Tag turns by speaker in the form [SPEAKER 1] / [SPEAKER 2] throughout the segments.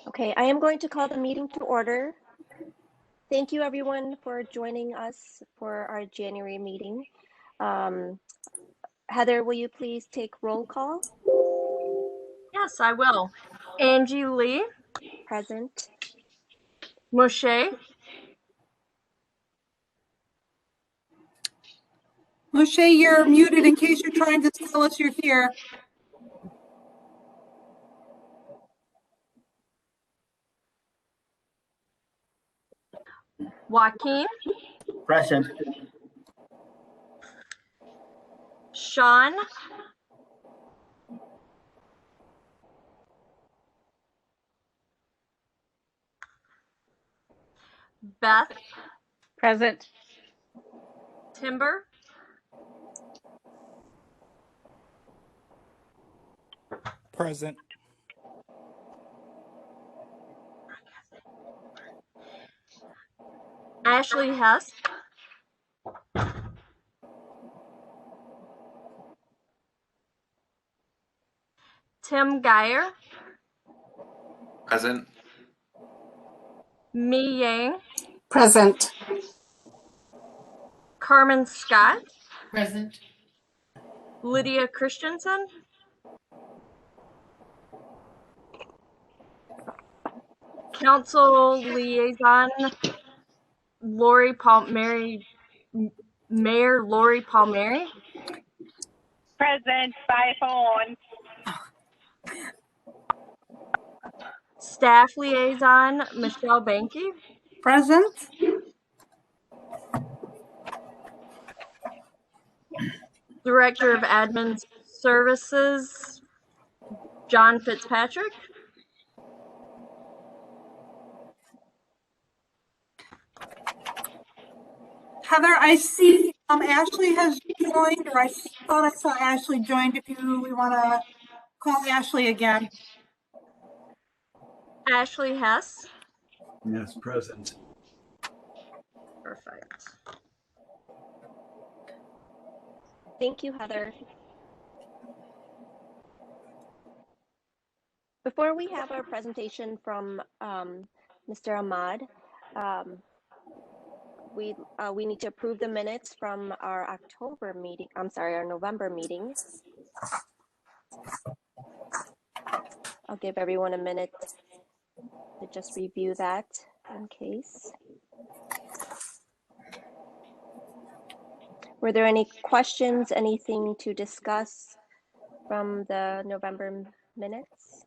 [SPEAKER 1] Okay, I am going to call the meeting to order. Thank you everyone for joining us for our January meeting. Heather, will you please take roll call?
[SPEAKER 2] Yes, I will. Angie Lee.
[SPEAKER 1] Present.
[SPEAKER 2] Moshe.
[SPEAKER 3] Moshe, you're muted in case you're trying to tell us you're here.
[SPEAKER 2] Joaquin.
[SPEAKER 4] Present.
[SPEAKER 2] Sean. Beth.
[SPEAKER 5] Present.
[SPEAKER 2] Timber.
[SPEAKER 6] Present.
[SPEAKER 2] Ashley Hess. Tim Geyer.
[SPEAKER 7] Present.
[SPEAKER 2] Mi Yang.
[SPEAKER 5] Present.
[SPEAKER 2] Carmen Scott.
[SPEAKER 8] Present.
[SPEAKER 2] Lydia Christensen. Council Liaison Mayor Lori Palmieri.
[SPEAKER 9] Present by phone.
[SPEAKER 2] Staff Liaison Michelle Banky.
[SPEAKER 3] Present.
[SPEAKER 2] Director of Admin Services John Fitzpatrick.
[SPEAKER 3] Heather, I see Ashley has joined, or I thought I saw Ashley joined. If we want to call Ashley again.
[SPEAKER 2] Ashley Hess.
[SPEAKER 4] Yes, present.
[SPEAKER 2] Perfect.
[SPEAKER 1] Thank you, Heather. Before we have our presentation from Mr. Ahmad, we need to approve the minutes from our our November meeting. I'll give everyone a minute to just review that in case. Were there any questions, anything to discuss from the November minutes?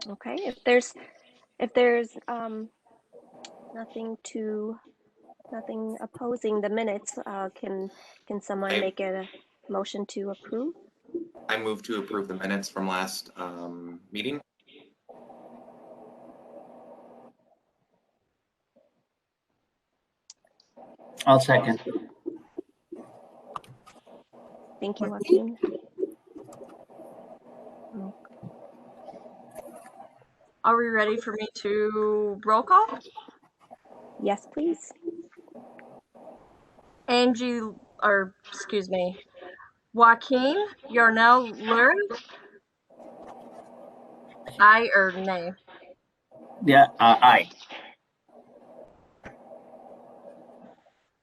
[SPEAKER 1] Okay, if there's nothing opposing the minutes, can someone make a motion to approve?
[SPEAKER 7] I move to approve the minutes from last meeting.
[SPEAKER 4] I'll second.
[SPEAKER 1] Thank you, Joaquin.
[SPEAKER 2] Are we ready for me to roll call?
[SPEAKER 1] Yes, please.
[SPEAKER 2] Joaquin Yarnell Lurie. Aye or nay?
[SPEAKER 4] Yeah, aye.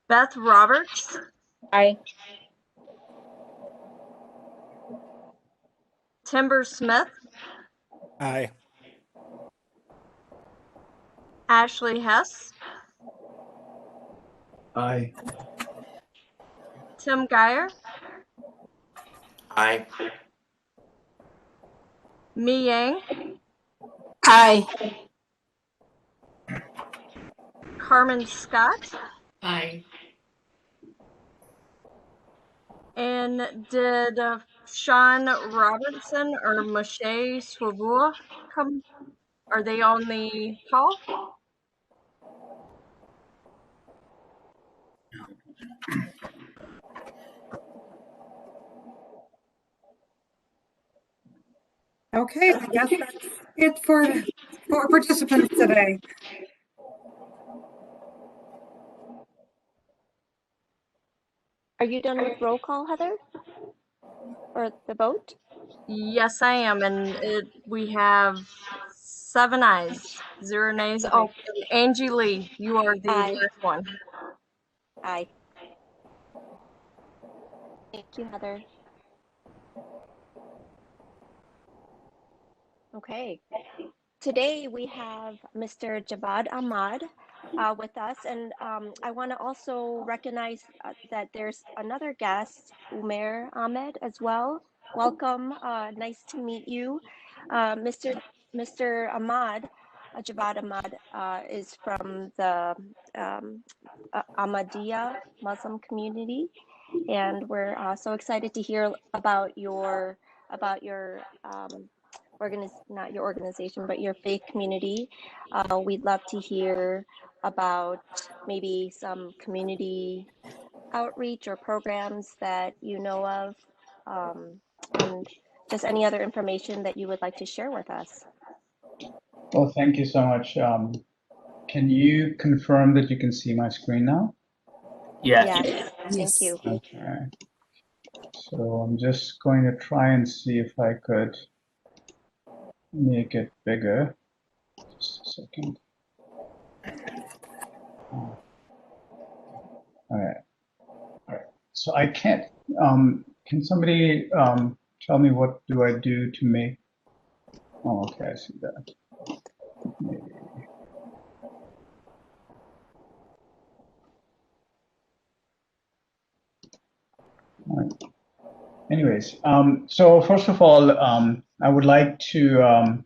[SPEAKER 2] Beth Roberts.
[SPEAKER 5] Aye.
[SPEAKER 2] Timber Smith.
[SPEAKER 6] Aye.
[SPEAKER 2] Ashley Hess.
[SPEAKER 4] Aye.
[SPEAKER 2] Tim Geyer.
[SPEAKER 7] Aye.
[SPEAKER 2] Mi Yang.
[SPEAKER 5] Aye.
[SPEAKER 2] Carmen Scott.
[SPEAKER 8] Aye.
[SPEAKER 2] And did Sean Robertson or Moshe Swabua come? Are they on the call?
[SPEAKER 3] Okay, I guess that's it for for participants today.
[SPEAKER 1] Are you done with roll call, Heather? Or the vote?
[SPEAKER 2] Yes, I am, and we have 7 ayes, 0 nays.
[SPEAKER 1] Oh.
[SPEAKER 2] And Angie Lee, you are the
[SPEAKER 1] Aye.
[SPEAKER 2] last one.
[SPEAKER 1] Aye. Thank you, Heather. Okay. Today we have Mr. Javad Ahmad with us, and I want to also recognize that there's another guest, Umair Ahmed, as well. Welcome. Nice to meet you. Mr. Ahmad, Javad Ahmad, is from the Ahmadiyya Muslim community, and we're so excited to hear about your not your organization, but your faith community. We'd love to hear about maybe some community outreach or programs that you know of, and just any other information that you would like to share with us.
[SPEAKER 9] Well, thank you so much. Can you confirm that you can see my screen now?
[SPEAKER 4] Yes.
[SPEAKER 1] Yes, thank you.
[SPEAKER 9] Okay. So I'm just going to try and see if I could make it bigger. Just a second. All right. So I can't, can somebody tell me what do I do to make, oh, okay, I see that. Maybe. All right. Anyways, so first of all, I would like to,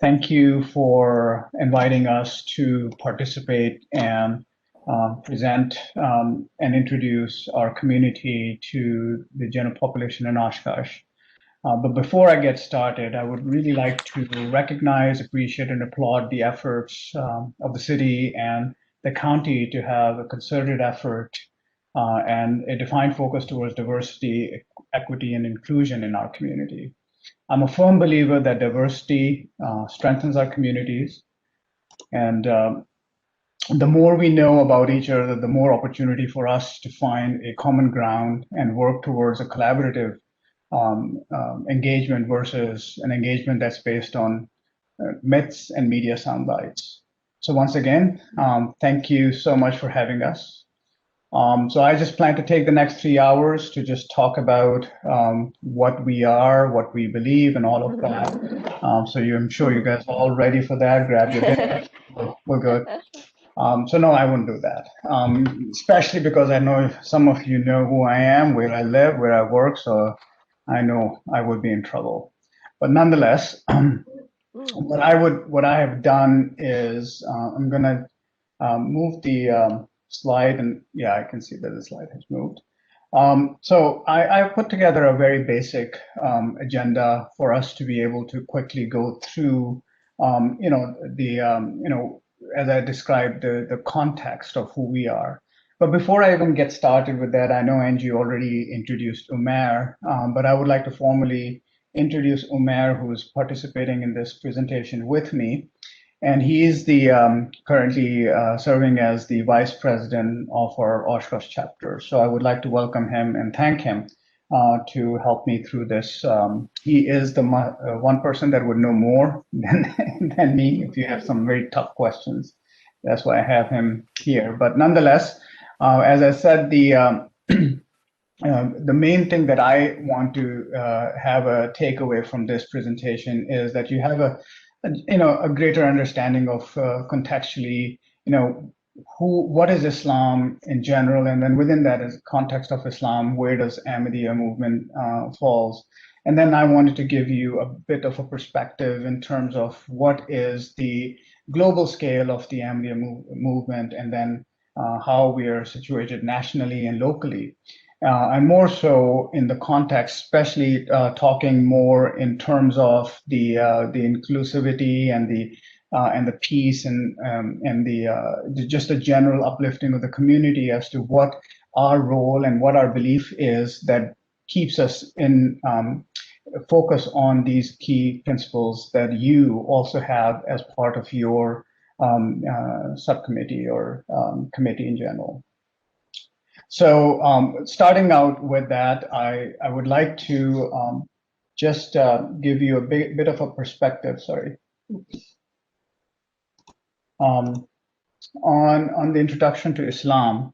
[SPEAKER 9] thank you for inviting us to participate and present and introduce our community to the general population in Oshkosh. But before I get started, I would really like to recognize, appreciate, and applaud the efforts of the city and the county to have a concerted effort and a defined focus towards diversity, equity, and inclusion in our community. I'm a firm believer that diversity strengthens our communities, and the more we know about each other, the more opportunity for us to find a common ground and work towards a collaborative engagement versus an engagement that's based on myths and media sound bites. So once again, thank you so much for having us. So I just plan to take the next 3 hours to just talk about what we are, what we believe, and all of that. So I'm sure you guys are all ready for that. Grab your dinner. We're good. So no, I wouldn't do that, especially because I know some of you know who I am, where I live, where I work, so I know I would be in trouble. But nonetheless, what I have done is I'm gonna move the slide, and yeah, I can see that the slide has moved. So I put together a very basic agenda for us to be able to quickly go through, as I described, the context of who we are. But before I even get started with that, I know Angie already introduced Umair, but I would like to formally introduce Umair, who is participating in this presentation with me. And he is the currently serving as the vice president of our Oshkosh chapter. So I would like to welcome him and thank him to help me through this. He is the one person that would know more than me if you have some very tough questions. That's why I have him here. But nonetheless, as I said, the main thing that I want to have a takeaway from this presentation is that you have a greater understanding of contextually, what is Islam in general, and then within that is context of Islam, where does Ahmadiyya movement falls. And then I wanted to give you a bit of a perspective in terms of what is the global scale of the Ahmadiyya movement, and then how we are situated nationally and locally. And more so in the context, especially talking more in terms of the inclusivity and the peace and just the general uplifting of the community as to what our role and what our belief is that keeps us in focus on these key principles that you also have as part of your subcommittee or committee in general. So starting out with that, I would like to just give you a bit of a perspective, on the introduction to Islam.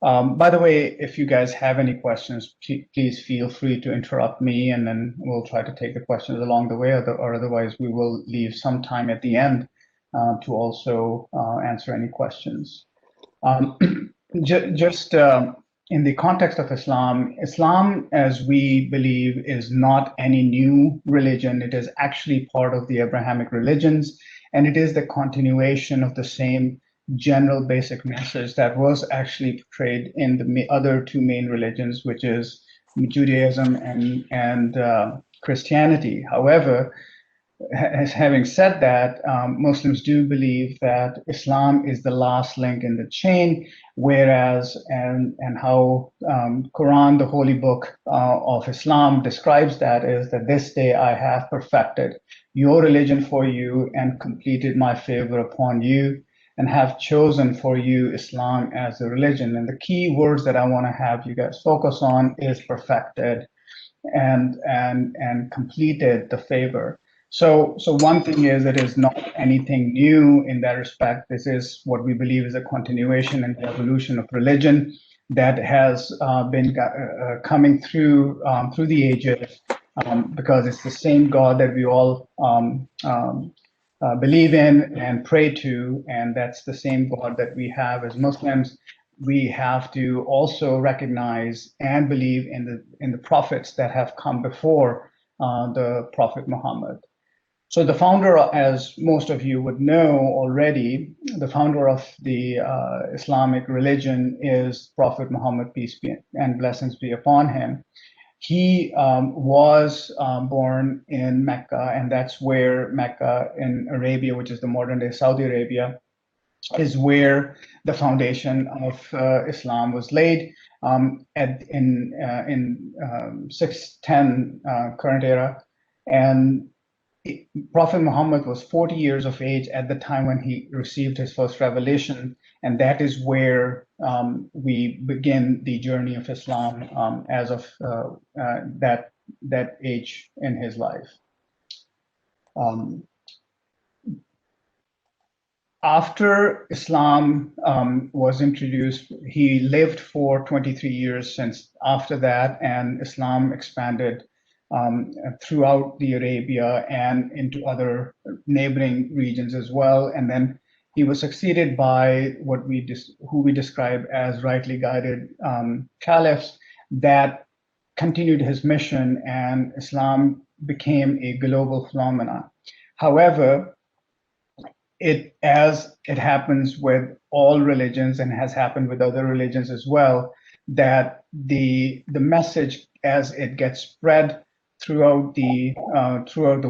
[SPEAKER 9] By the way, if you guys have any questions, please feel free to interrupt me, and then we'll try to take the questions along the way, or otherwise we will leave some time at the end to also answer any questions. Just in the context of Islam, Islam, as we believe, is not any new religion. It is actually part of the Abrahamic religions, and it is the continuation of the same general basic message that was actually portrayed in the other two main religions, which is Judaism and Christianity. However, having said that, Muslims do believe that Islam is the last link in the chain, whereas and how Quran, the holy book of Islam, describes that is that this day I have perfected your religion for you and completed my favor upon you, and have chosen for you Islam as a religion. And the key words that I want to have you guys focus on is perfected and completed the favor. So one thing is it is not anything new in that respect. This is what we believe is a continuation and the evolution of religion that has been coming through the ages, because it's the same God that we all believe in and pray to, and that's the same God that we have as Muslims. We have to also recognize and believe in the prophets that have come before the Prophet Muhammad. So the founder, as most of you would know already, the founder of the Islamic religion is Prophet Muhammad, peace be and blessings be upon him. He was born in Mecca, and that's where Mecca in Arabia, which is the modern day Saudi Arabia, is where the foundation of Islam was laid in 610 current era. And Prophet Muhammad was 40 years of age at the time when he received his first revelation, and that is where we begin the journey of Islam as of that age in his life. After Islam was introduced, he lived for 23 years since after that, and Islam expanded throughout the Arabia and into other neighboring regions as well. And then he was succeeded by who we describe as rightly guided caliphs that continued his mission, and Islam became a global phenomenon. However, as it happens with all religions and has happened with other religions as well, that the message as it gets spread throughout the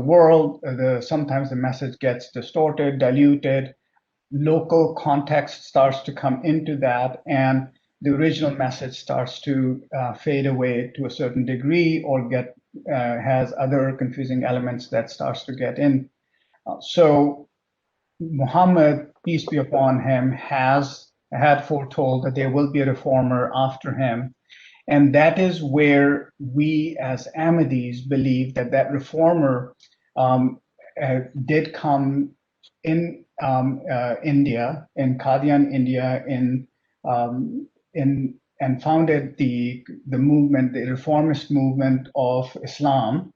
[SPEAKER 9] world, sometimes the message gets distorted, diluted, local context starts to come into that, and the original message starts to fade away to a certain degree, or has other confusing elements that starts to get in. So Muhammad, peace be upon him, had foretold that there will be a reformer after him. And that is where we as Ahmadis believe that reformer did come in India, in Qadian, India, and founded the movement, the reformist movement of Islam,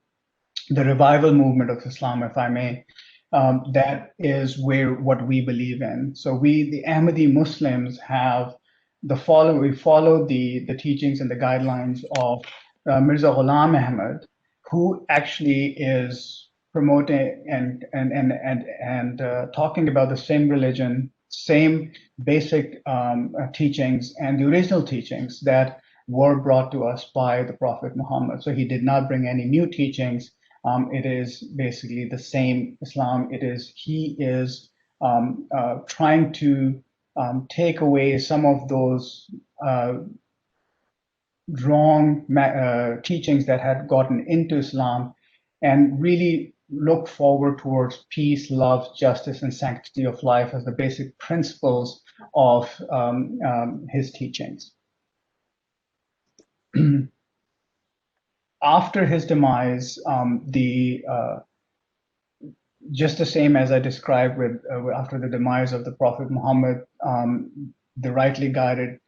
[SPEAKER 9] the revival movement of Islam, if I may. That is what we believe in. So the Ahmadi Muslims have we follow the teachings and the guidelines of Mirza Ghulam Ahmad, who actually is promoting and talking about the same religion, same basic teachings, and the original teachings that were brought to us by the Prophet Muhammad. So he did not bring any new teachings. It is basically the same Islam. He is trying to take away some of those wrong teachings that had gotten into Islam and really look forward towards peace, love, justice, and sanctity of life as the basic principles of his teachings. After his demise, just the same as I described with after the demise of the Prophet Muhammad, the rightly guided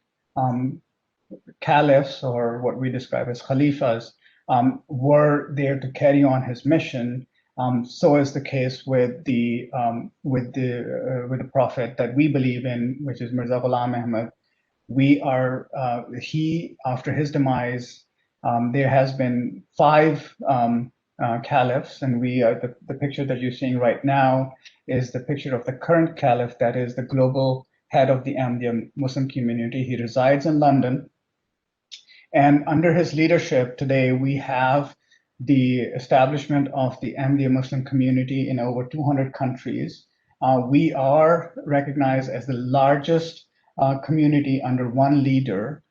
[SPEAKER 9] caliphs, or what we describe as khalifas, were there to carry on his mission. So is the case with the prophet that we believe in, which is Mirza Ghulam Ahmad. We are after his demise, there has been 5 caliphs, and the picture that you're seeing right now is the picture of the current caliph, that is the global head of the Ahmadiyya Muslim community. He resides in London, and under his leadership today, we have the establishment of the Ahmadiyya Muslim community in over 200 countries. We are recognized as the largest community under one leader.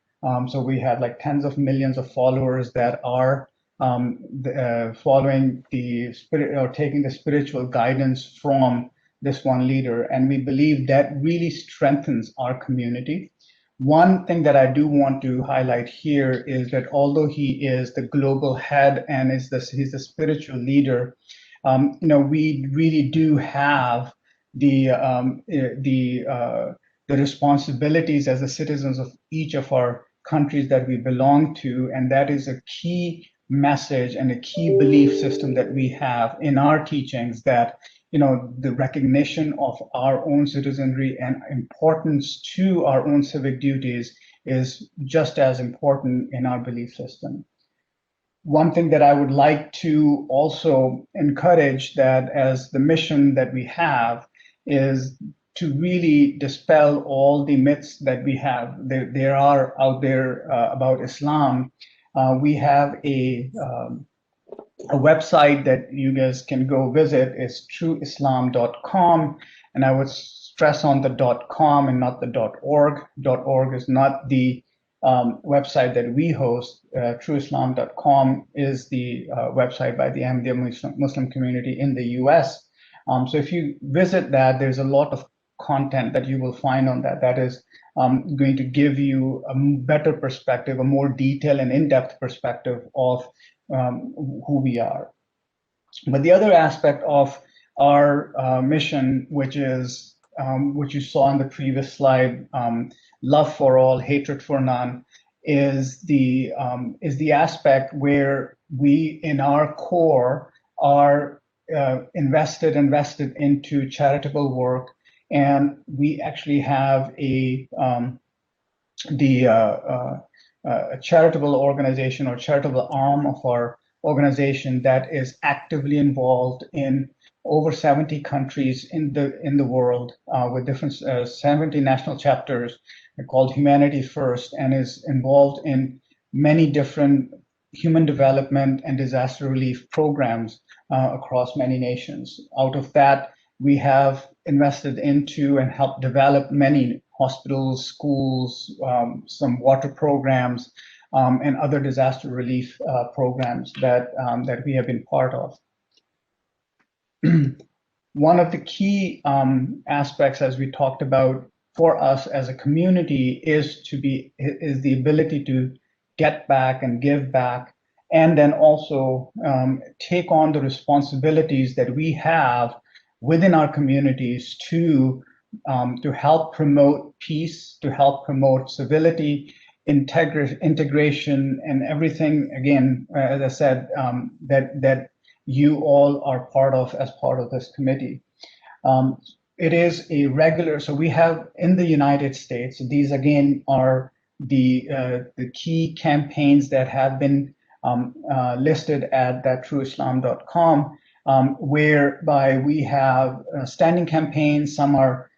[SPEAKER 9] So we have like tens of millions of followers that are following the spirit, or taking the spiritual guidance from this one leader. And we believe that really strengthens our community. One thing that I do want to highlight here is that although he is the global head and he's the spiritual leader, we really do have the responsibilities as the citizens of each of our countries that we belong to, and that is a key message and a key belief system that we have in our teachings, that the recognition of our own citizenry and importance to our own civic duties is just as important in our belief system. One thing that I would like to also encourage, that as the mission that we have, is to really dispel all the myths that we have. There are out there about Islam. We have a website that you guys can go visit. Is trueislam.com, and I would stress on the .com and not the .org. .org is not the website that we host. Trueislam.com is the website by the Ahmadiyya Muslim community in the US. So if you visit that, there's a lot of content that you will find on that is going to give you a better perspective, a more detailed and in-depth perspective of who we are. But the other aspect of our mission, which is which you saw in the previous slide, love for all, hatred for none, is the aspect where we, in our core, are invested into charitable work, and we actually have a charitable organization or charitable arm of our organization that is actively involved in over 70 countries in the world, with different 70 national chapters, called Humanity First, and is involved in many different human development and disaster relief programs across many nations. Out of that, we have invested into and helped develop many hospitals, schools, some water programs, and other disaster relief programs that we have been part of. One of the key aspects, as we talked about, for us as a community is the ability to get back and give back, and then also take on the responsibilities that we have within our communities to help promote peace, to help promote civility, integration, and everything, again, as I said, that you all are part of as part of this committee. It is a regular, so we have in the United States, these again are the key campaigns that have been listed at that trueislam.com, whereby we have standing campaigns. Some are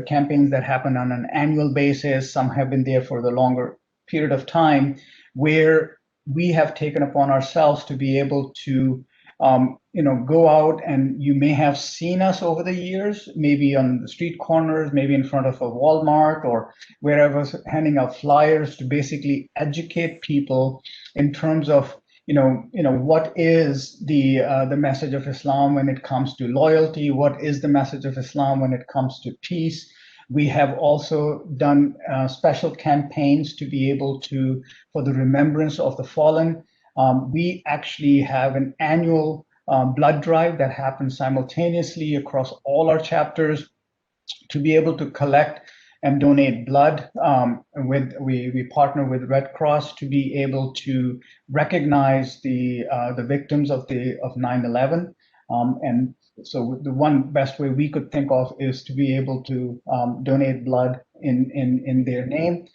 [SPEAKER 9] campaigns that happen on an annual basis. Some have been there for the longer period of time, where we have taken upon ourselves to be able to go out, and you may have seen us over the years, maybe on the street corners, maybe in front of a Walmart or wherever, handing out flyers to basically educate people in terms of what is the message of Islam when it comes to loyalty? What is the message of Islam when it comes to peace? We have also done special campaigns to be able to, for the remembrance of the fallen. We actually have an annual blood drive that happens simultaneously across all our chapters to be able to collect and donate blood. We partner with Red Cross to be able to recognize the victims of 9/11, and so the one best way we could think of is to be able to donate blood in their name.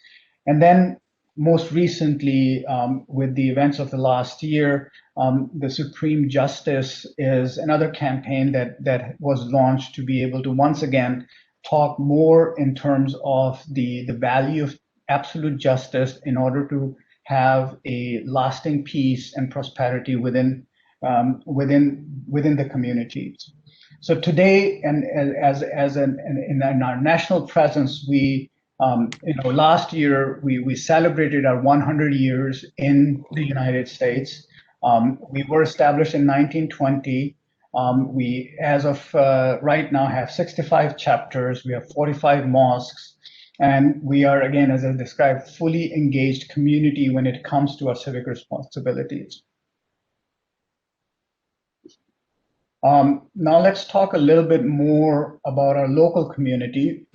[SPEAKER 9] And then most recently, with the events of the last year, the Supreme Justice is another campaign that was launched to be able to once again talk more in terms of the value of absolute justice in order to have a lasting peace and prosperity within the communities. So today, and in our national presence, we last year we celebrated our 100 years in the United States. We were established in 1920. We, as of right now, have 65 chapters. We have 45 mosques, and we are, again, as I described, fully engaged community when it comes to our civic responsibilities. Now let's talk a little bit more about our local community.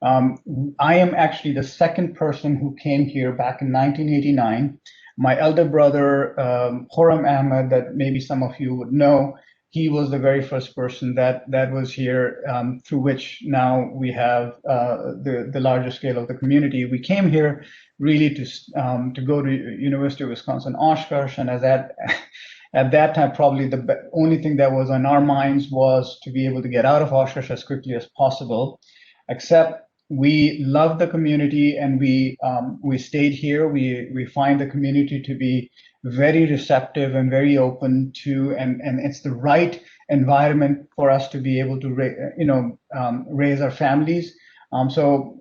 [SPEAKER 9] I am actually the second person who came here back in 1989. My elder brother, Khurram Ahmed, that maybe some of you would know, he was the very first person that was here, through which now we have the larger scale of the community. We came here really to go to University of Wisconsin-Oshkosh, and at that time, probably the only thing that was on our minds was to be able to get out of Oshkosh as quickly as possible. Except we love the community, and we stayed here. We find the community to be very receptive and very open to, and it's the right environment for us to be able to raise our families. So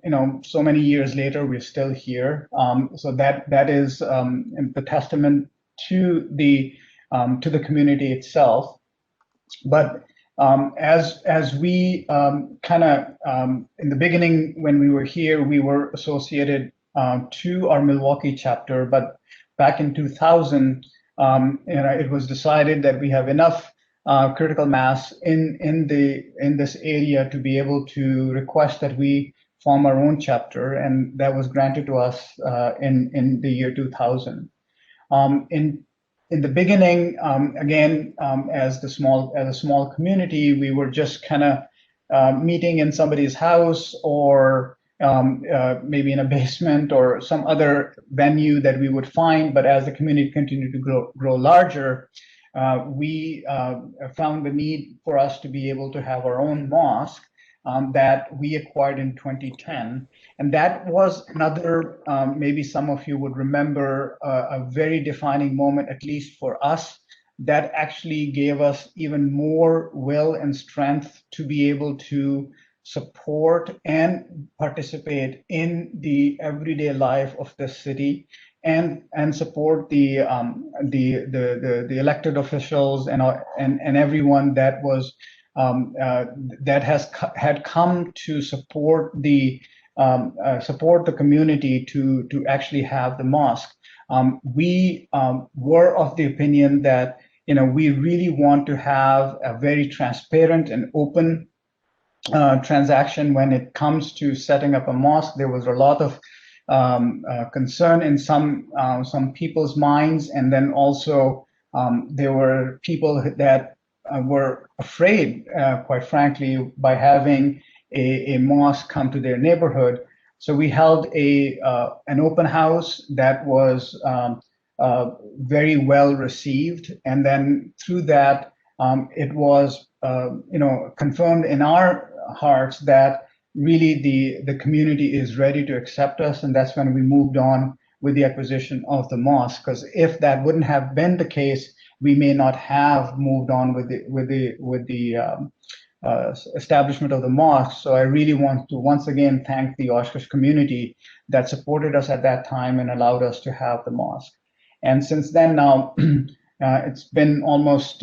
[SPEAKER 9] many years later, we're still here. So that is the testament to the community itself. But as we kind of in the beginning, when we were here, we were associated to our Milwaukee chapter, but back in 2000, it was decided that we have enough critical mass in this area to be able to request that we form our own chapter, and that was granted to us in the year 2000. In the beginning, again, as a small community, we were just kind of meeting in somebody's house, or maybe in a basement or some other venue that we would find. But as the community continued to grow larger, we found the need for us to be able to have our own mosque that we acquired in 2010. And that was another, maybe some of you would remember, a very defining moment, at least for us, that actually gave us even more will and strength to be able to support and participate in the everyday life of the city, and support the elected officials and everyone that was had come to support the community to actually have the mosque. We were of the opinion that we really want to have a very transparent and open transaction when it comes to setting up a mosque. There was a lot of concern in some people's minds, and then also there were people that were afraid, quite frankly, by having a mosque come to their neighborhood. So we held an open house that was very well received, and then through that, it was confirmed in our hearts that really the community is ready to accept us, and that's when we moved on with the acquisition of the mosque. Because if that wouldn't have been the case, we may not have moved on with the establishment of the mosque. So I really want to once again thank the Oshkosh community that supported us at that time and allowed us to have the mosque. And since then now, it's been almost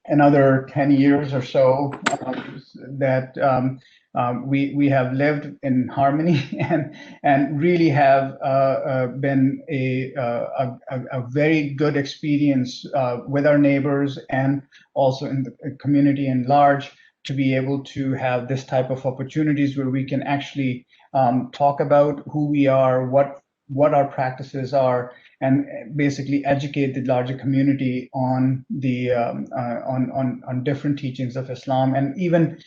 [SPEAKER 9] another 10 years or so that we have lived in harmony and really have been a very good experience with our neighbors and also in the community in large, to be able to have this type of opportunities where we can actually talk about who we are, what our practices are, and basically educate the larger community on the on different teachings of Islam, and even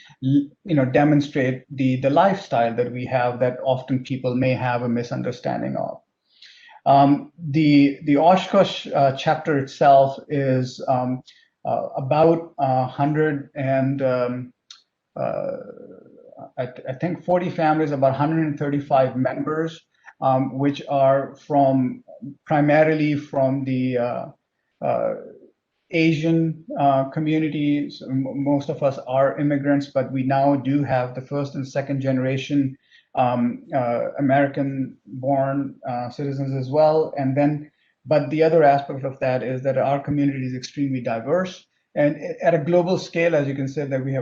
[SPEAKER 9] demonstrate the lifestyle that we have that often people may have a misunderstanding of. The Oshkosh chapter itself is about 100 and I think 40 families, about 135 members, which are primarily from the Asian communities. Most of us are immigrants, but we now do have the first and second generation American-born citizens as well. But the other aspect of that is that our community is extremely diverse. And at a global scale, as you can see, that we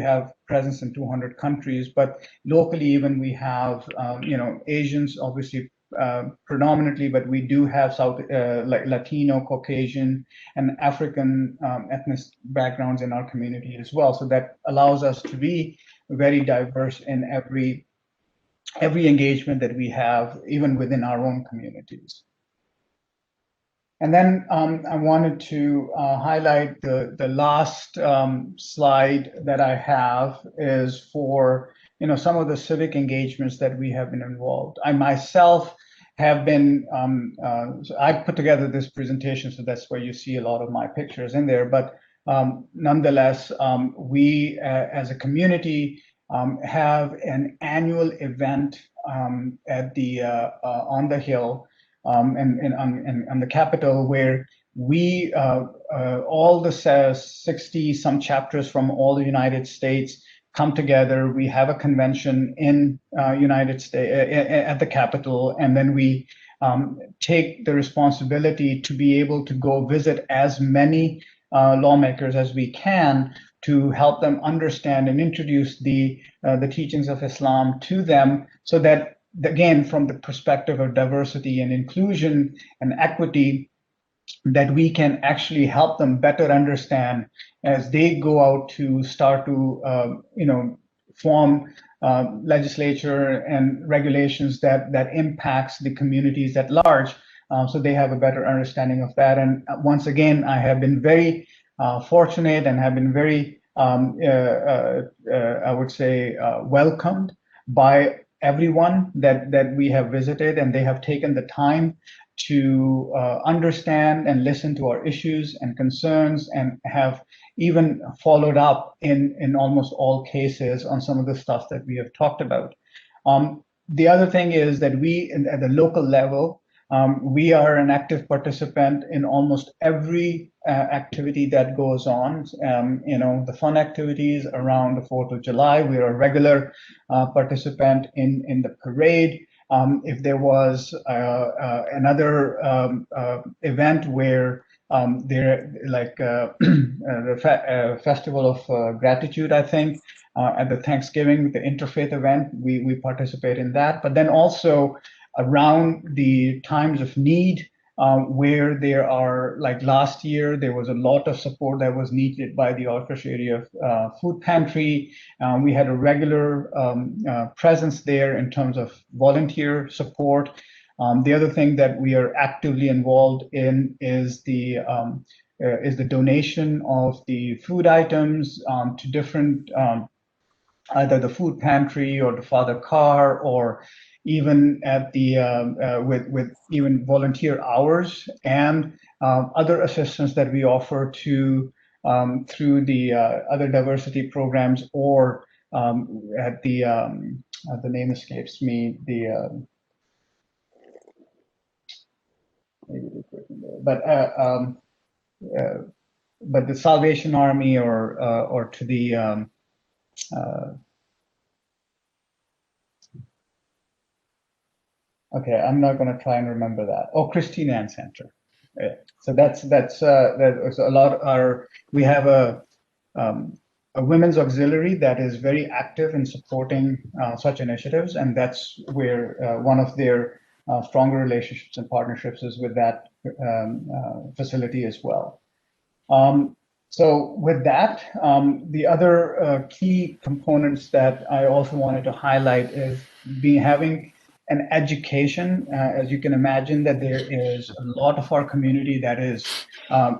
[SPEAKER 9] have presence in 200 countries, but locally even we have Asians, obviously predominantly, but we do have like Latino, Caucasian, and African ethnic backgrounds in our community as well. So that allows us to be very diverse in every engagement that we have, even within our own communities. And then I wanted to highlight the last slide that I have is for some of the civic engagements that we have been involved. I myself have been, so I put together this presentation, so that's where you see a lot of my pictures in there. But nonetheless, we as a community have an annual event at the on the Hill. And on the Capitol, where we all the 60 some chapters from all the United States come together. We have a convention in United States at the Capitol, and then we take the responsibility to be able to go visit as many lawmakers as we can to help them understand and introduce the teachings of Islam to them, so that, again, from the perspective of diversity and inclusion and equity, that we can actually help them better understand as they go out to start to, form legislature and regulations that impacts the communities at large, so they have a better understanding of that. And once again, I have been very fortunate and have been very, I would say, welcomed by everyone that we have visited, and they have taken the time to understand and listen to our issues and concerns, and have even followed up in almost all cases on some of the stuff that we have talked about. The other thing is that we, at the local level, we are an active participant in almost every activity that goes on. The fun activities around the 4th of July, we are a regular participant in the parade. If there was another event where the Festival of Gratitude, I think, at the Thanksgiving, the interfaith event, we participate in that. But then also around the times of need, where there are, like last year, there was a lot of support that was needed by the Oshkosh Area Food Pantry. We had a regular presence there in terms of volunteer support. The other thing that we are actively involved in is the donation of the food items to different, either the food pantry or the Father Carr, or even at the with even volunteer hours and other assistance that we offer to through the other diversity programs, or at the name escapes me, but the Salvation Army, or to the Okay, I'm not going to try and remember that. Oh, Christine Ann Center. Yeah. So that was a lot. We have a women's auxiliary that is very active in supporting such initiatives, and that's where one of their stronger relationships and partnerships is with that facility as well. So with that, the other key components that I also wanted to highlight is having an education. As you can imagine, that there is a lot of our community that is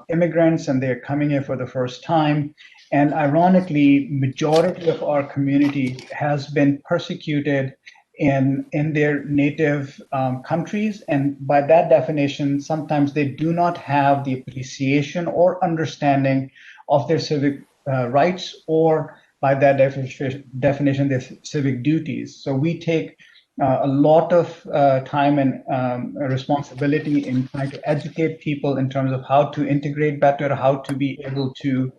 [SPEAKER 9] immigrants, and they're coming here for the first time. And ironically, majority of our community has been persecuted in their native countries, and by that definition, sometimes they do not have the appreciation or understanding of their civic rights, or by that definition, their civic duties. So we take a lot of time and responsibility in trying to educate people in terms of how to integrate better, how to be able to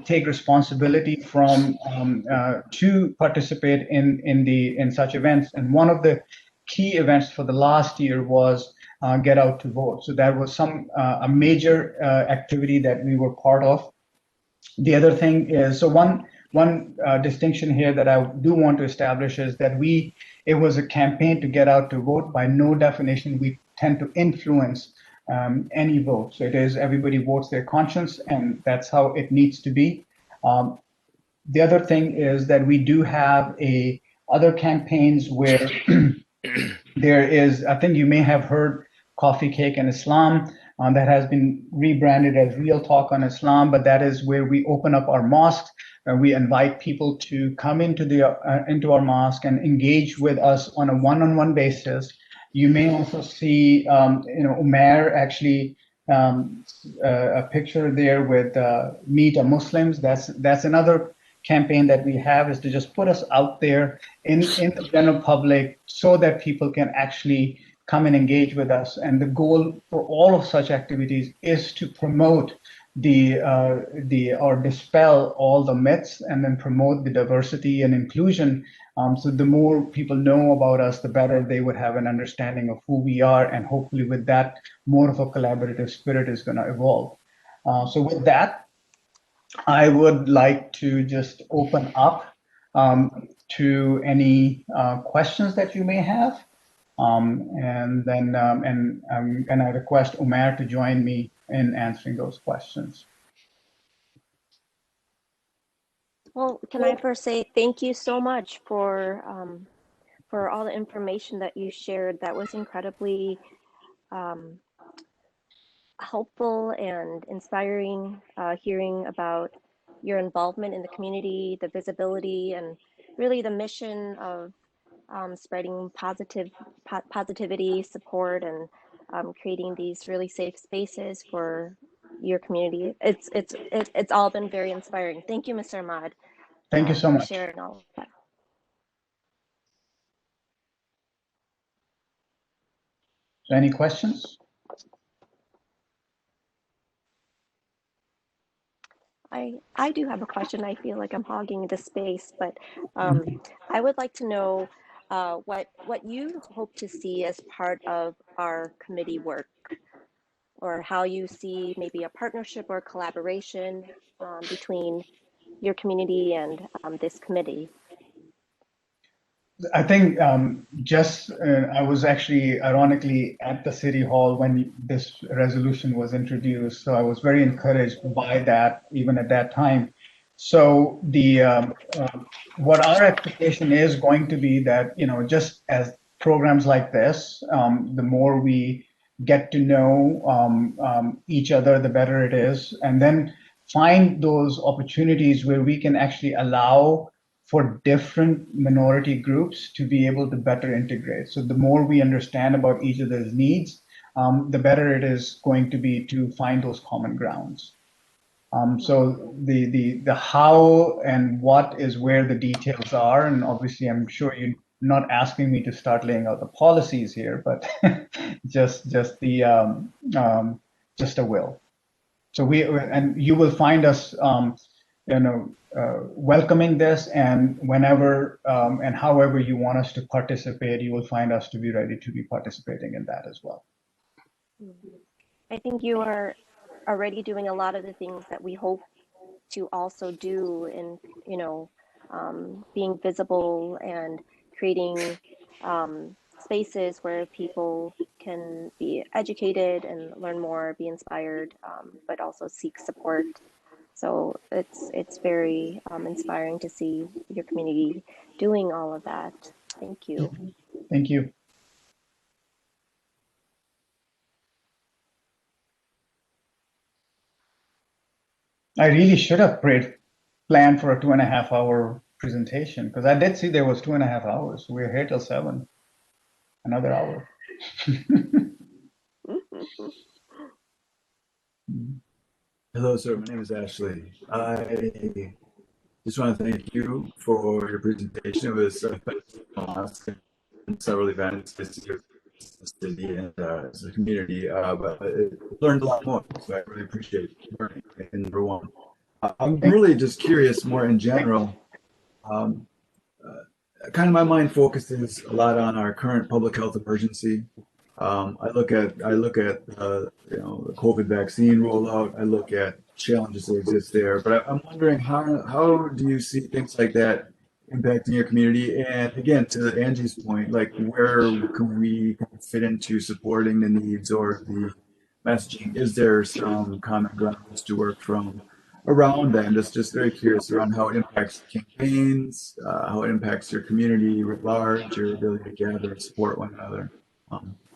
[SPEAKER 9] take responsibility from to participate in such events. And one of the key events for the last year was Get Out to Vote. So that was a major activity that we were part of. The other thing is, so one distinction here that I do want to establish is that it was a campaign to get out to vote. By no definition, we tend to influence any vote. So it is everybody votes their conscience, and that's how it needs to be. The other thing is that we do have other campaigns where there is, I think you may have heard Coffee, Cake, and Islam. That has been rebranded as Real Talk on Islam, but that is where we open up our mosques and we invite people to come into our mosque and engage with us on a one-on-one basis. You may also see, Umair actually a picture there with Meet a Muslims. That's another campaign that we have, is to just put us out there in the general public so that people can actually come and engage with us. And the goal for all of such activities is to promote or dispel all the myths, and then promote the diversity and inclusion. So the more people know about us, the better they would have an understanding of who we are, and hopefully with that, more of a collaborative spirit is going to evolve. So with that, I would like to just open up to any questions that you may have. And then I'm going to request Umair to join me in answering those questions.
[SPEAKER 1] Well, can I first say thank you so much for all the information that you shared. That was incredibly helpful and inspiring, hearing about your involvement in the community, the visibility, and really the mission of spreading positivity, support, and creating these really safe spaces for your community. It's all been very inspiring. Thank you, Mr. Ahmad.
[SPEAKER 9] Thank you so
[SPEAKER 1] for
[SPEAKER 9] much.
[SPEAKER 1] sharing all of that.
[SPEAKER 9] Any questions?
[SPEAKER 1] I do have a question. I feel like I'm hogging the space, but I would like to know what you hope to see as part of our committee work, or how you see maybe a partnership or collaboration between your community and this committee.
[SPEAKER 9] I think I was actually ironically at the City Hall when this resolution was introduced, so I was very encouraged by that even at that time. So what our expectation is going to be that, just as programs like this, the more we get to know each other, the better it is, and then find those opportunities where we can actually allow for different minority groups to be able to better integrate. So the more we understand about each other's needs, the better it is going to be to find those common grounds. So the how and what is where the details are, and obviously I'm sure you're not asking me to start laying out the policies here, but just a will. So and you will find us welcoming this, and whenever and however you want us to participate, you will find us to be ready to be participating in that as well.
[SPEAKER 1] I think you are already doing a lot of the things that we hope to also do in, being visible and creating spaces where people can be educated and learn more, be inspired, but also seek support. So it's very inspiring to see your community doing all of that. Thank you.
[SPEAKER 9] Thank you. I really should have planned for a 2.5 hour presentation, because I did see there was 2.5 hours. We're here till 7, another hour.
[SPEAKER 10] Hello, sir. My name is Ashley. I just want to thank you for your presentation. It was several events this year, the city and as a community, but I learned a lot more. So I really appreciate learning. And number one, I'm really just curious more in general. Kind of my mind focuses a lot on our current public health emergency. I look at the COVID vaccine rollout. I look at challenges that exist there, but I'm wondering how do you see things like that impacting your community? And again, to Angie's point, like where can we fit into supporting the needs or the messaging? Is there some common ground to work from around that? I'm just very curious around how it impacts campaigns, how it impacts your community at large, your ability to gather and support one another.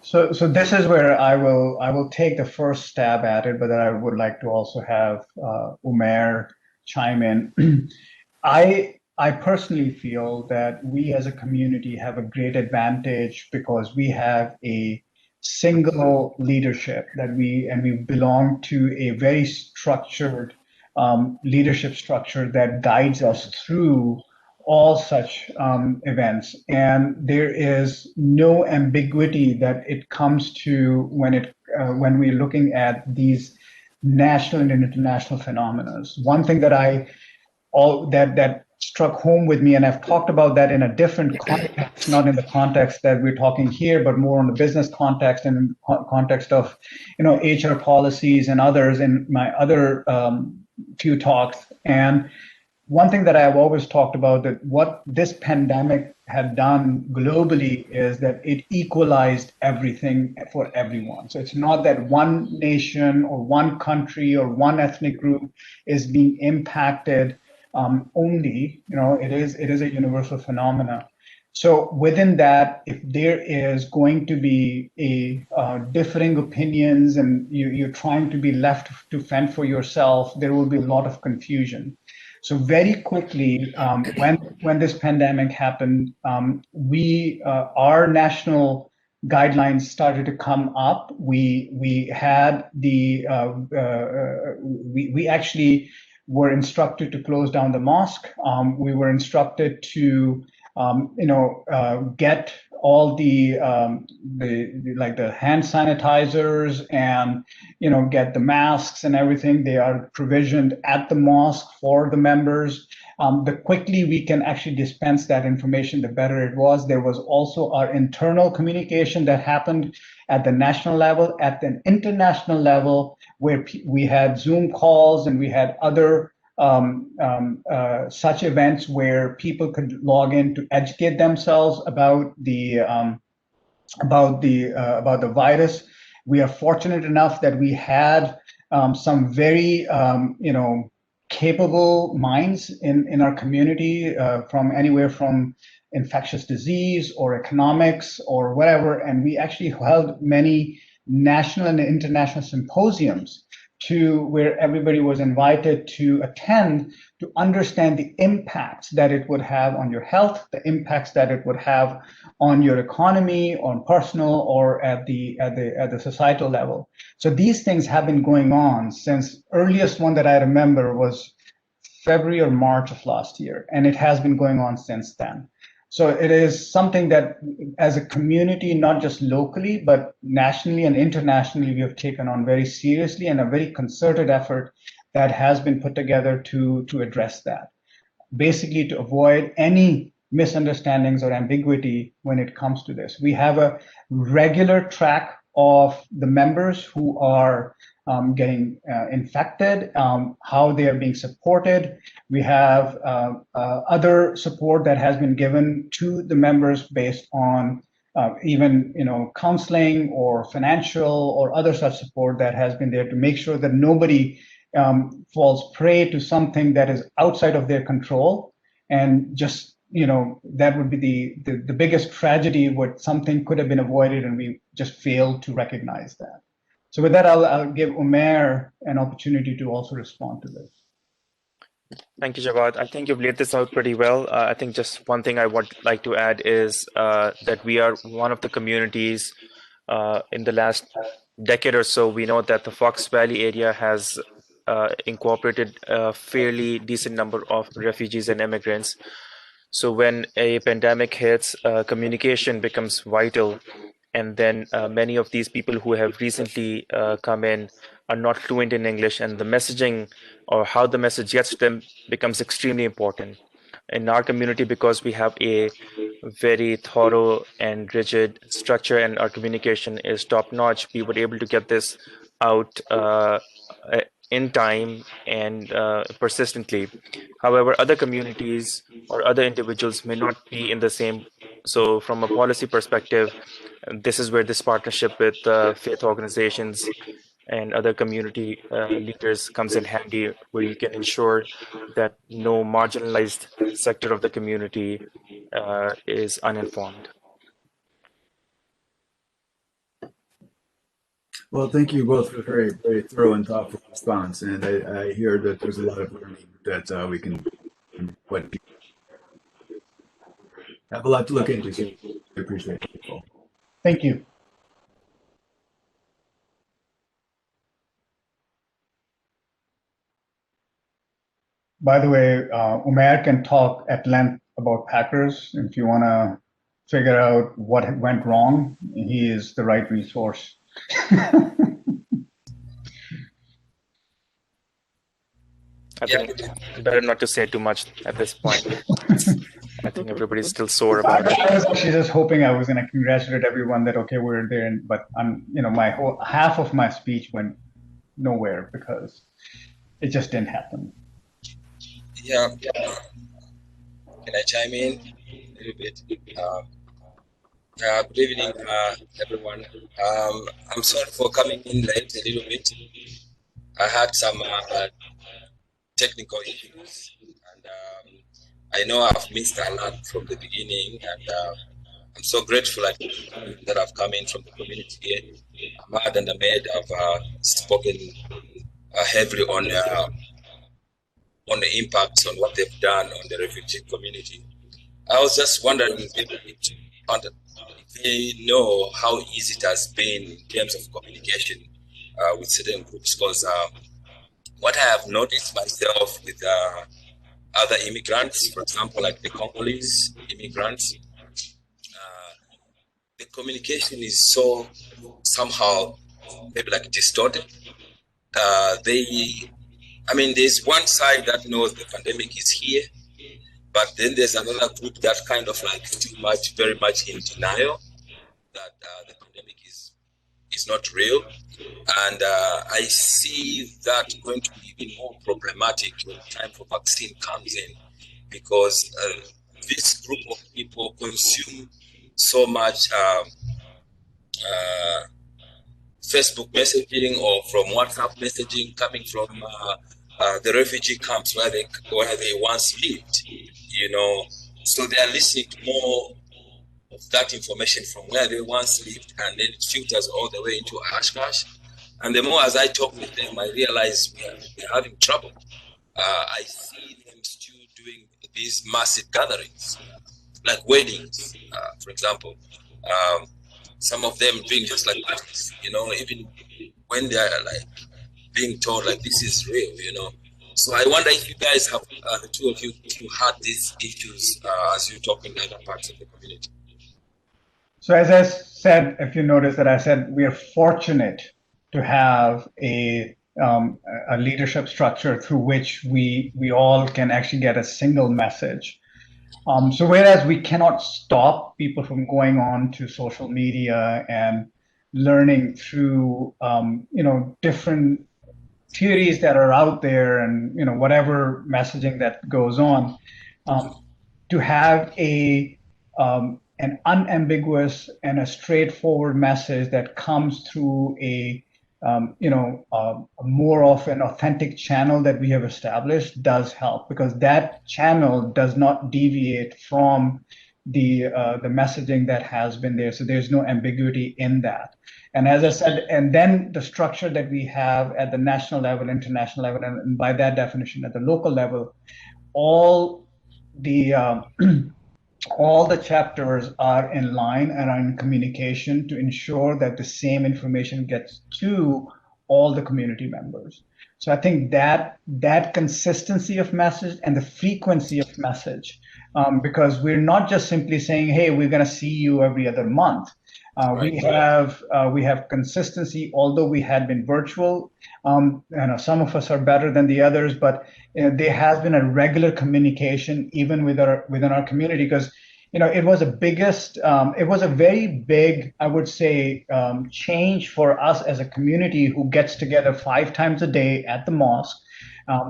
[SPEAKER 9] So this is where I will take the first stab at it, but then I would like to also have Umair chime in. I personally feel that we as a community have a great advantage because we have a single leadership that we belong to a very structured leadership structure that guides us through all such events, and there is no ambiguity that it comes to when we're looking at these national and international phenomena. One thing that that struck home with me, and I've talked about that in a different context, not in the context that we're talking here, but more on the business context and in context of HR policies and others in my other few talks. And one thing that I've always talked about, that what this pandemic had done globally is that it equalized everything for everyone. So it's not that one nation or one country or one ethnic group is being impacted only. It is a universal phenomena. So within that, if there is going to be a differing opinions and you're trying to be left to fend for yourself, there will be a lot of confusion. So very quickly, when this pandemic happened, our national guidelines started to come up. We had we actually were instructed to close down the mosque. We were instructed to get all the hand sanitizers and get the masks and everything. They are provisioned at the mosque for the members. The quickly we can actually dispense that information, the better it was. There was also our internal communication that happened at the national level, at the international level, where we had Zoom calls and we had other such events where people could log in to educate themselves about the virus. We are fortunate enough that we had some very capable minds in our community, from anywhere from infectious disease or economics or whatever, and we actually held many national and international symposiums where everybody was invited to attend to understand the impacts that it would have on your health, the impacts that it would have on your economy, on personal or at the societal level. So these things have been going on since earliest one that I remember was February or March of last year, and it has been going on since then. So it is something that as a community, not just locally, but nationally and internationally, we have taken on very seriously, and a very concerted effort that has been put together to address that, basically to avoid any misunderstandings or ambiguity when it comes to this. We have a regular track of the members who are getting infected, how they are being supported. We have other support that has been given to the members based on even counseling or financial or other such support that has been there to make sure that nobody falls prey to something that is outside of their control. And just that would be the biggest tragedy, what something could have been avoided and we just failed to recognize that. So with that, I'll give Umair an opportunity to also respond to this.
[SPEAKER 11] Thank you, Jawad. I think you've laid this out pretty well. I think just one thing I would like to add is that we are one of the communities in the last decade or so. We know that the Fox Valley area has incorporated a fairly decent number of refugees and immigrants. So when a pandemic hits, communication becomes vital. And then many of these people who have recently come in are not fluent in English, and the messaging or how the message gets to them becomes extremely important. In our community, because we have a very thorough and rigid structure and our communication is top-notch, we were able to get this out in time and persistently. However, other communities or other individuals may not be in the same. So from a policy perspective, this is where this partnership with faith organizations and other community leaders comes in handy, where you can ensure that no marginalized sector of the community is uninformed.
[SPEAKER 10] Well, thank you both for a very, very thorough and thoughtful response. And I hear that there's a lot of learning that we can have a lot to look into. So I appreciate it.
[SPEAKER 9] Thank you. By the way, Umair can talk at length about Packers. If you want to figure out what went wrong, he is the right resource.
[SPEAKER 11] I think better not to say too much at this point. I think everybody's still sore about it.
[SPEAKER 9] I was actually just hoping I was going to congratulate everyone that okay, we're there, but my whole half of my speech went nowhere because it just didn't happen.
[SPEAKER 12] Yeah. Can I chime in a little bit? Good evening, everyone. I'm sorry for coming in late a little bit. I had some technical issues, and I know I've missed a lot from the beginning, and I'm so grateful that I've come in from the community. Ahmad and Ahmed have spoken heavily on the impacts on what they've done on the refugee community. I was just wondering if they know how easy it has been in terms of communication with certain groups, because what I have noticed myself with other immigrants, for example, like the Congolese immigrants, the communication is so somehow maybe like distorted. There's one side that knows the pandemic is here, but then there's another group that kind of like still very much in denial that the pandemic is not real. And I see that going to be even more problematic when the time for vaccine comes in, because this group of people consume so much Facebook messaging or from WhatsApp messaging coming from the refugee camps where they once lived, So they are listening to more of that information from where they once lived, and then it filters all the way into Oshkosh. And the more as I talk with them, I realize we're having trouble. I see them still doing these massive gatherings, like weddings, for example. Some of them doing just like parties, even when they are like being told like this is real, So I wonder if you guys have, the two of you, had these issues as you talk in other parts of the community.
[SPEAKER 9] So as I said, if you notice that I said we are fortunate to have a a leadership structure through which we all can actually get a single message. So whereas we cannot stop people from going on to social media and learning through different theories that are out there and whatever messaging that goes on, to have an unambiguous and a straightforward message that comes through a more of an authentic channel that we have established does help, because that channel does not deviate from the messaging that has been there. So there's no ambiguity in that. And as I said, and then the structure that we have at the national level, international level, and by that definition at the local level, all the chapters are in line and are in communication to ensure that the same information gets to all the community members. So I think that consistency of message and the frequency of message, because we're not just simply saying, hey, we're going to see you every other month. We have consistency, although we had been virtual. Some of us are better than the others, but there has been a regular communication even within our community, because it was a very big, I would say, change for us as a community who gets together 5 times a day at the mosque.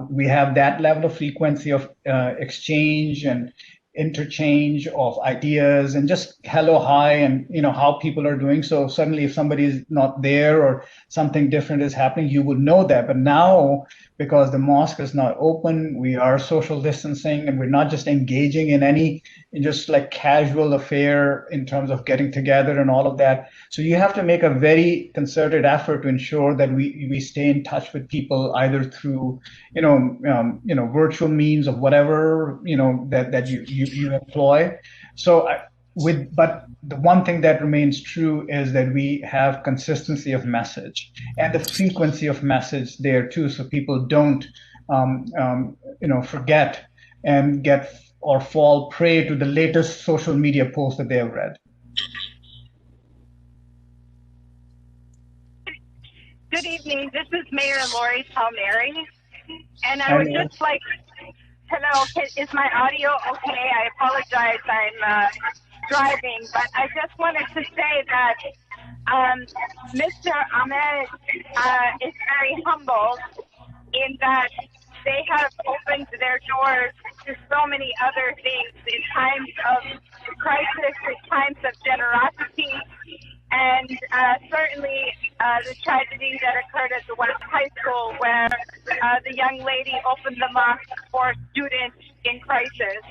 [SPEAKER 9] We have that level of frequency of exchange and interchange of ideas and just hello, hi, and how people are doing. So suddenly if somebody is not there or something different is happening, you would know that. But now, because the mosque is not open, we are social distancing, and we're not just engaging in any just like casual affair in terms of getting together and all of that. So you have to make a very concerted effort to ensure that we stay in touch with people, either through virtual means of whatever that you employ. So but the one thing that remains true is that we have consistency of message and the frequency of message there too, so people don't forget and get or fall prey to the latest social media post that they have read.
[SPEAKER 13] Good evening. This is Mayor Lori Palmieri, and I would just like, hello, is my audio okay? I apologize, I'm driving, but I just wanted to say that Mr. Ahmed is very humble in that they have opened their doors to so many other things in times of crisis, in times of generosity, and certainly the tragedy that occurred at the West High School, where the young lady opened the mosque for students in crisis.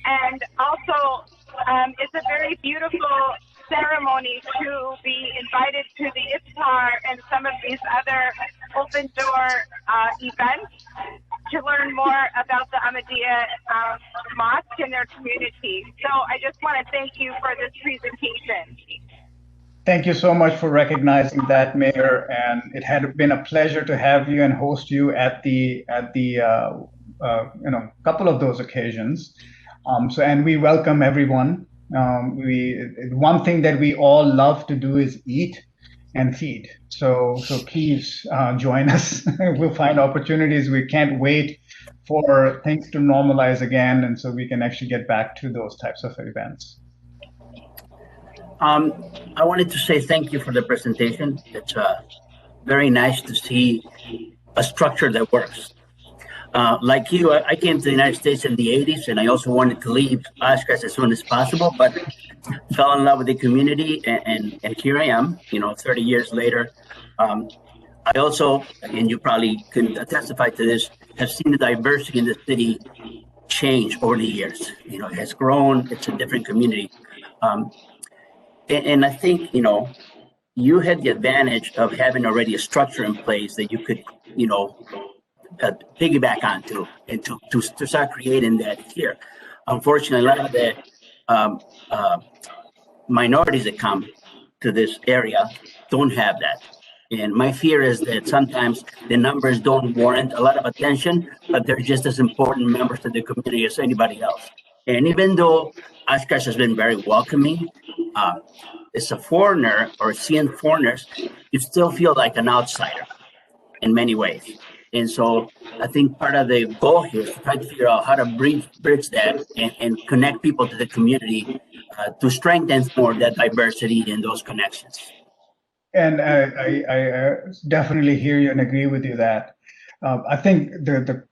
[SPEAKER 13] And also, it's a very beautiful ceremony to be invited to the iftar and some of these other open door events to learn more about the Ahmadiyya mosque in their community. So I just want to thank you for this presentation.
[SPEAKER 9] Thank you so much for recognizing that, Mayor. And it had been a pleasure to have you and host you at the couple of those occasions. And we welcome everyone. One thing that we all love to do is eat and feed. So please join us. We'll find opportunities. We can't wait for things to normalize again, and so we can actually get back to those types of events.
[SPEAKER 14] I wanted to say thank you for the presentation. It's very nice to see a structure that works. Like you, I came to the United States in the 80s, and I also wanted to leave Oshkosh as soon as possible, but fell in love with the community, and here I am, 30 years later. I also, and you probably can testify to this, have seen the diversity in the city change over the years. It has grown, it's a different community. And I think, you had the advantage of having already a structure in place that you could, piggyback onto and to start creating that here. Unfortunately, a lot of the minorities that come to this area don't have that. And my fear is that sometimes the numbers don't warrant a lot of attention, but they're just as important members of the community as anybody else. And even though Oshkosh has been very welcoming, as a foreigner or seeing foreigners, you still feel like an outsider. in many ways. And so I think part of the goal here is to try to figure out how to bridge that and connect people to the community to strengthen more that diversity and those connections.
[SPEAKER 9] And I definitely hear you and agree with you that I think the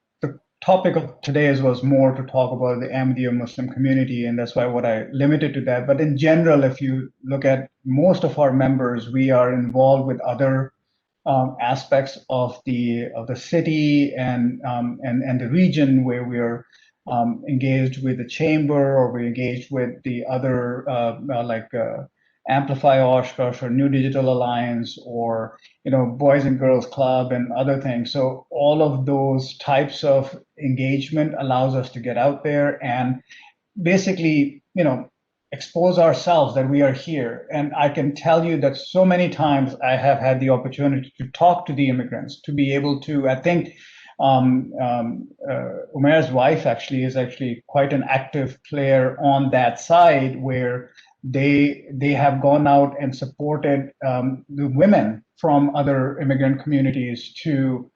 [SPEAKER 9] topic of today was more to talk about the Ahmadiyya Muslim community, and that's why what I limited to that. But in general, if you look at most of our members, we are involved with other aspects of the city and the region where we are engaged with the chamber, or we're engaged with the other Amplify Oshkosh or New Digital Alliance, or Boys and Girls Club and other things. So all of those types of engagement allows us to get out there and basically expose ourselves that we are here. And I can tell you that so many times I have had the opportunity to talk to the immigrants, to be able to, I think Umair's wife actually is quite an active player on that side, where they have gone out and supported the women from other immigrant communities to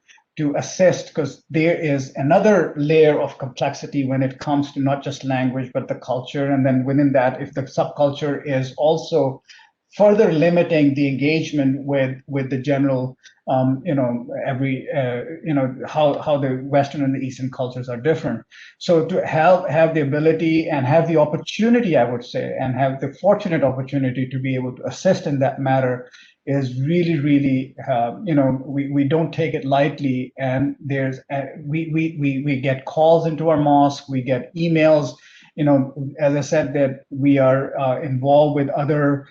[SPEAKER 9] assist, because there is another layer of complexity when it comes to not just language but the culture. And then within that, if the subculture is also further limiting the engagement with the general how the Western and the Eastern cultures are different. So to have the ability and have the opportunity, I would say, and have the fortunate opportunity to be able to assist in that matter is really, really, we don't take it lightly. And there's we get calls into our mosque, we get emails, as I said, that we are involved with other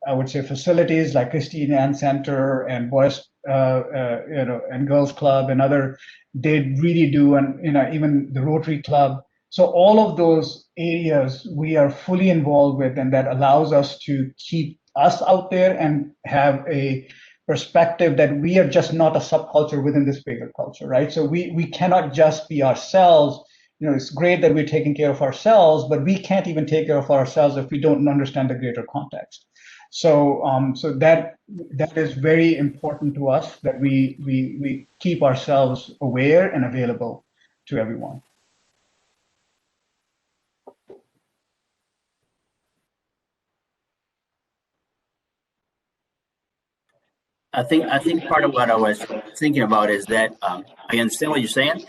[SPEAKER 9] I would say facilities like Christine Ann Center and Boys and Girls Club and other. They really do, and even the Rotary Club. So all of those areas we are fully involved with, and that allows us to keep us out there and have a perspective that we are just not a subculture within this bigger culture, right? So we cannot just be ourselves. It's great that we're taking care of ourselves, but we can't even take care of ourselves if we don't understand the greater context. So so that is very important to us, that we keep ourselves aware and available to everyone.
[SPEAKER 14] I think part of what I was thinking about is that I understand what you're saying,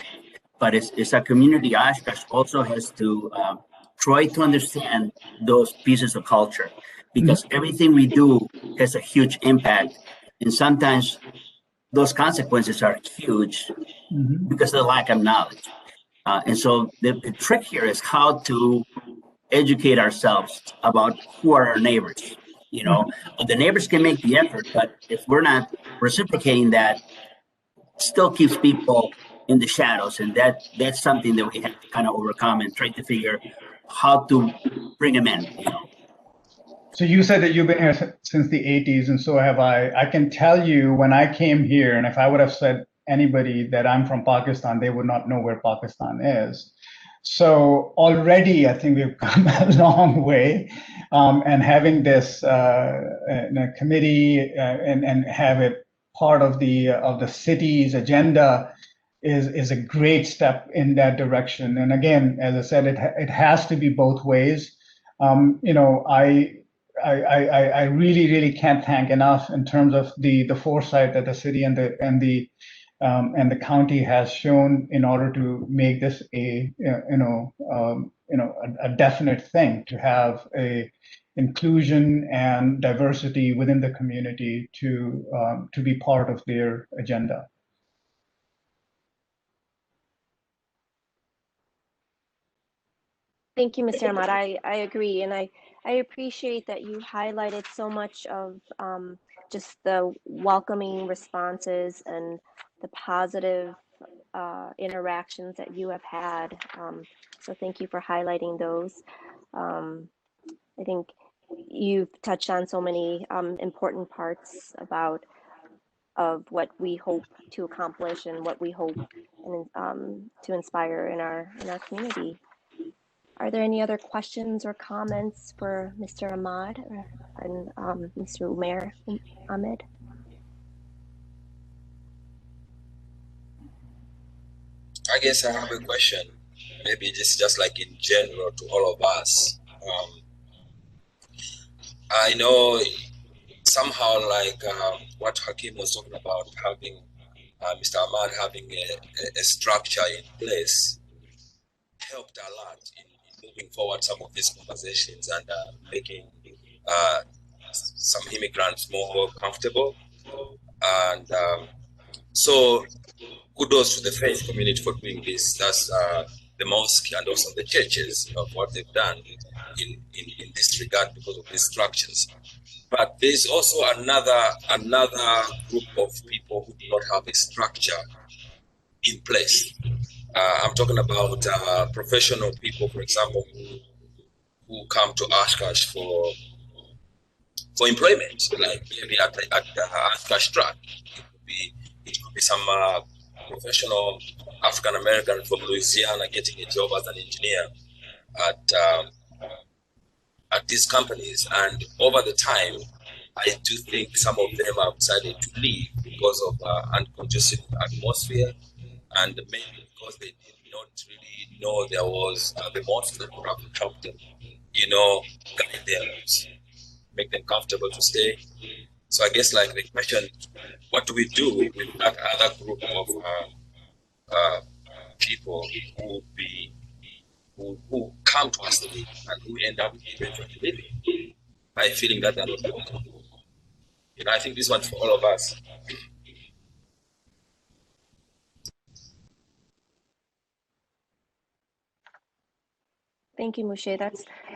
[SPEAKER 14] but it's a community. Oshkosh also has to try to understand those pieces of culture, because everything we do has a huge impact, and sometimes those consequences are huge because of the lack of knowledge. And so the trick here is how to educate ourselves about who are our neighbors. The neighbors can make the effort, but if we're not reciprocating that, still keeps people in the shadows, and that's something that we have to kind of overcome and try to figure how to bring them in.
[SPEAKER 9] So you said that you've been here since the 80s, and so have I. I can tell you, when I came here, and if I would have said anybody that I'm from Pakistan, they would not know where Pakistan is. So already, I think we've come a long way, and having this committee and have it part of the city's agenda is a great step in that direction. And again, as I said, it has to be both ways. I really can't thank enough in terms of the foresight that the city and the county has shown in order to make this a definite thing, to have a inclusion and diversity within the community to be part of their agenda.
[SPEAKER 1] Thank you, Mr. Ahmad. I agree, and I appreciate that you highlighted so much of just the welcoming responses and the positive interactions that you have had. So thank you for highlighting those. I think you've touched on so many important parts of what we hope to accomplish and what we hope to inspire in our community. Are there any other questions or comments for Mr. Ahmad and Mr. Umair Ahmed?
[SPEAKER 12] guess I have a question. Maybe this is just like in general to all of us. I know somehow like what Hakim was talking about, having Mr. Ahmad having a structure in place helped a lot in moving forward some of these conversations and making some immigrants more comfortable. And so kudos to the faith community for doing this. That's the mosque and also the churches of what they've done in this regard because of these structures. But there's also another group of people who do not have a structure in place. I'm talking about professional people, for example, who come to Oshkosh for employment, like maybe at the Oshkosh truck. It could be some professional African American from Louisiana getting a job as an engineer at these companies, and over the time, I do think some of them have decided to leave because of unconducive atmosphere, and maybe because they did not really know there was the mosque that would have helped them, guide them, make them comfortable to stay. So I guess like the question, what do we do with that other group of people who come to us today and who end up eventually living by feeling that they're not welcome? I think this one's for all of us.
[SPEAKER 1] Thank you, Moshe.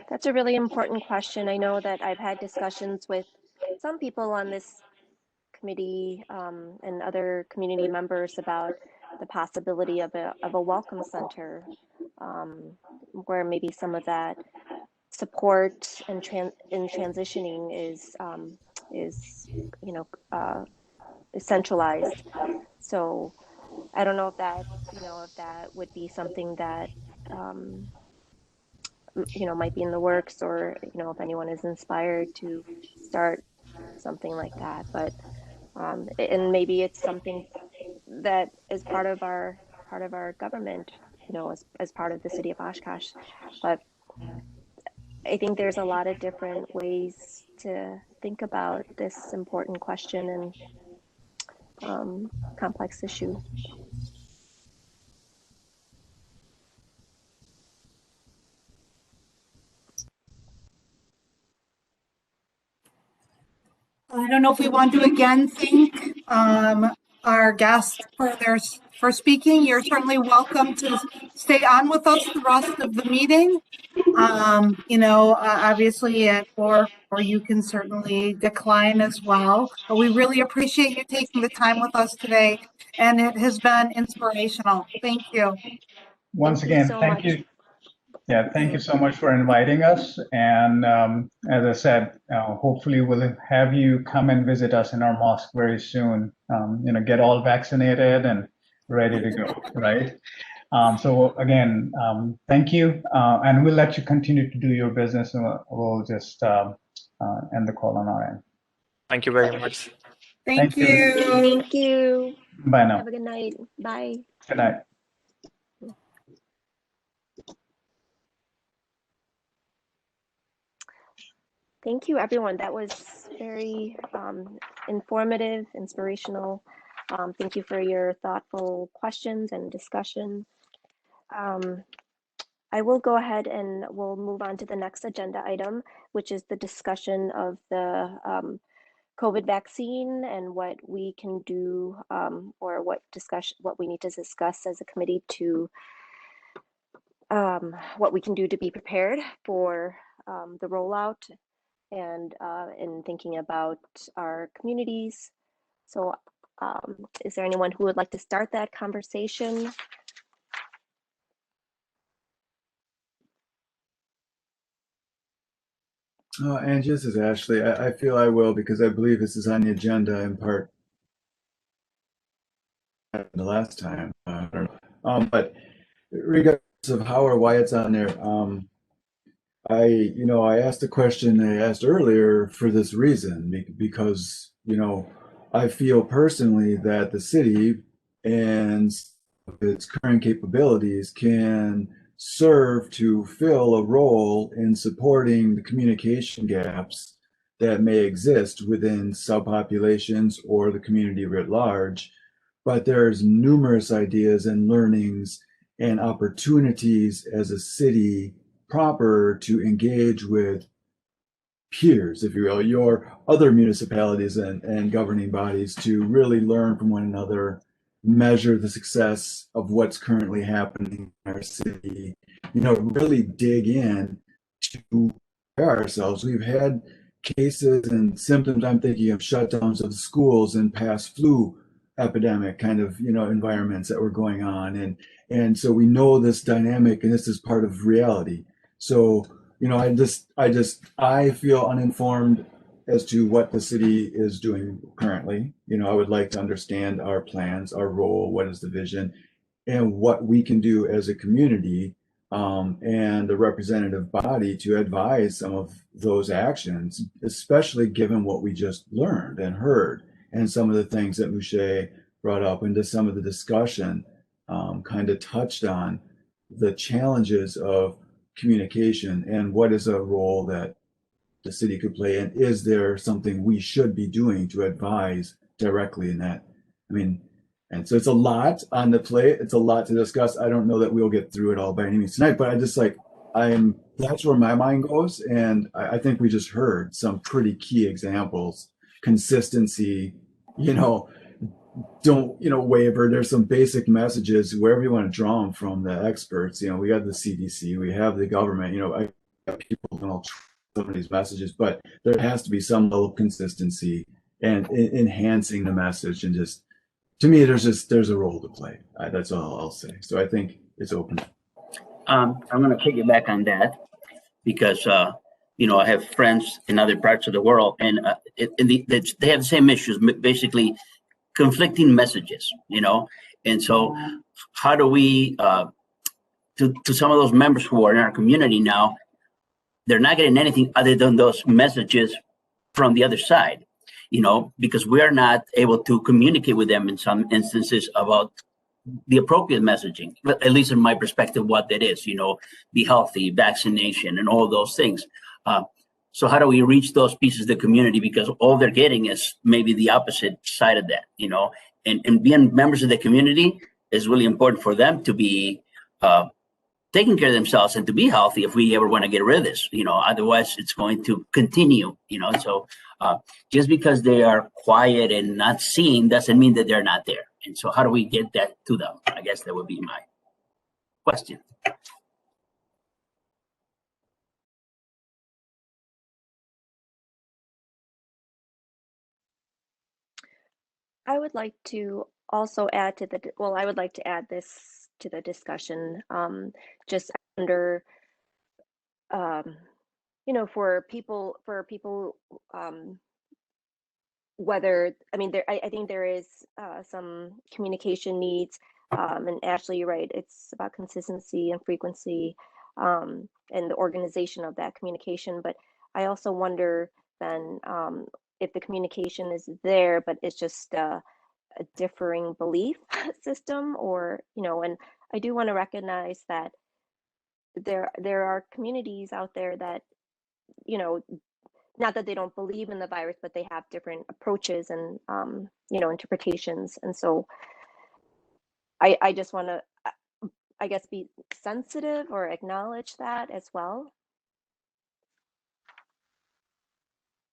[SPEAKER 1] That's a really important question. I know that I've had discussions with some people on this committee and other community members about the possibility of a welcome center where maybe some of that support and in transitioning is centralized. So I don't know if that would be something that might be in the works, or if anyone is inspired to start something like that. But and maybe it's something that is part of our government, as part of the city of Oshkosh. But I think there's a lot of different ways to think about this important question and complex issue.
[SPEAKER 3] I don't know if we want to again thank our guests for speaking. You're certainly welcome to stay on with us the rest of the meeting. Obviously, or you can certainly decline as well. But we really appreciate you taking the time with us today, and it has been inspirational. Thank you.
[SPEAKER 9] Once again, thank you. Yeah, thank you so much for inviting us. And as I said, hopefully we'll have you come and visit us in our mosque very soon. Get all vaccinated and ready to go, right? So again, thank you. And we'll let you continue to do your business, and we'll just end the call on our end.
[SPEAKER 11] Thank you very much.
[SPEAKER 3] Thank you.
[SPEAKER 1] Thank you.
[SPEAKER 9] Bye now.
[SPEAKER 1] Have a good night. Bye.
[SPEAKER 9] Good night.
[SPEAKER 1] Thank you, everyone. That was very informative, inspirational. Thank you for your thoughtful questions and discussion. I will go ahead and we'll move on to the next agenda item, which is the discussion of the COVID vaccine and what we can do, or what we need to discuss as a committee to what we can do to be prepared for the rollout, and in thinking about our communities. So is there anyone who would like to start that conversation?
[SPEAKER 10] Angie, this is Ashley. I feel I will, because I believe this is on the agenda in part the last time. But regardless of how or why it's on there, I asked the question I asked earlier for this reason, because I feel personally that the city and its current capabilities can serve to fill a role in supporting the communication gaps that may exist within subpopulations or the community writ large. But there's numerous ideas and learnings and opportunities as a city proper to engage with peers, if you will, your other municipalities and governing bodies to really learn from one another, measure the success of what's currently happening in our city, really dig in to prepare ourselves. We've had cases and symptoms. I'm thinking of shutdowns of schools and past flu epidemic kind of, environments that were going on. And so we know this dynamic and this is part of reality. So, I feel uninformed as to what the city is doing currently. I would like to understand our plans, our role, what is the vision, and what we can do as a community and a representative body to advise some of those actions, especially given what we just learned and heard, and some of the things that Mouche brought up into some of the discussion kind of touched on the challenges of communication and what is a role that the city could play, and is there something we should be doing to advise directly in that? And so it's a lot on the plate. It's a lot to discuss. I don't know that we'll get through it all by any means tonight, but that's where my mind goes. And I think we just heard some pretty key examples. Consistency, don't waver. There's some basic messages wherever you want to draw them from the experts. We have the CDC, we have the government. I got people don't trust some of these messages, but there has to be some level of consistency and enhancing the message. And just to me, there's a role to play. That's all I'll say. So I think it's open.
[SPEAKER 14] I'm going to piggyback on that because I have friends in other parts of the world, and they have the same issues, basically conflicting messages, and so how do we to some of those members who are in our community now, they're not getting anything other than those messages from the other side, because we are not able to communicate with them in some instances about the appropriate messaging, at least in my perspective, what that is, be healthy, vaccination, and all those things. So how do we reach those pieces of the community? Because all they're getting is maybe the opposite side of that, and being members of the community is really important for them to be taking care of themselves and to be healthy if we ever want to get rid of this, otherwise it's going to continue, so just because they are quiet and not seen doesn't mean that they're not there. And so how do we get that to them? I guess that would be my question.
[SPEAKER 1] I would like to also add to I would like to add this to the discussion, just under, for people, whether, I think there is some communication needs, and Ashley, you're right, it's about consistency and frequency, and the organization of that communication. But I also wonder then, if the communication is there, but it's just a differing belief system, or, and I do want to recognize that there are communities out there that, not that they don't believe in the virus, but they have different approaches and, interpretations. And so I just want to, I guess, be sensitive or acknowledge that as well.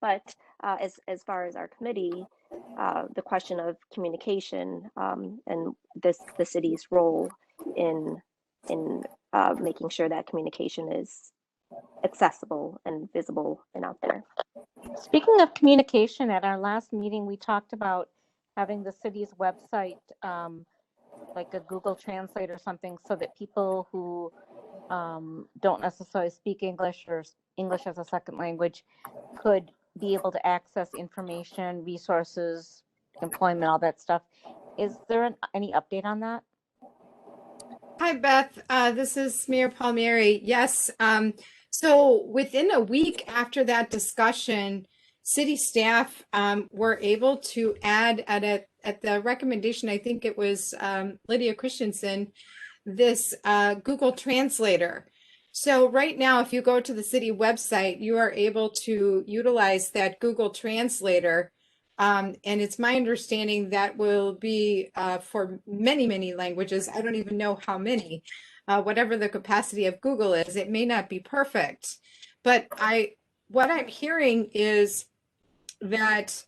[SPEAKER 1] But as far as our committee, the question of communication, and the city's role in making sure that communication is accessible and visible and out there.
[SPEAKER 5] Speaking of communication, at our last meeting, we talked about having the city's website, like a Google Translate or something, so that people who don't necessarily speak English or English as a second language could be able to access information, resources, employment, all that stuff. Is there any update on that?
[SPEAKER 15] Hi, Beth. This is Mayor Palmieri. Yes. So within a week after that discussion, city staff were able to add at the recommendation, I think it was Lydia Christensen, this Google Translator. So right now, if you go to the city website, you are able to utilize that Google Translator. And it's my understanding that will be for many, many languages. I don't even know how many, whatever the capacity of Google is. It may not be perfect, but what I'm hearing is that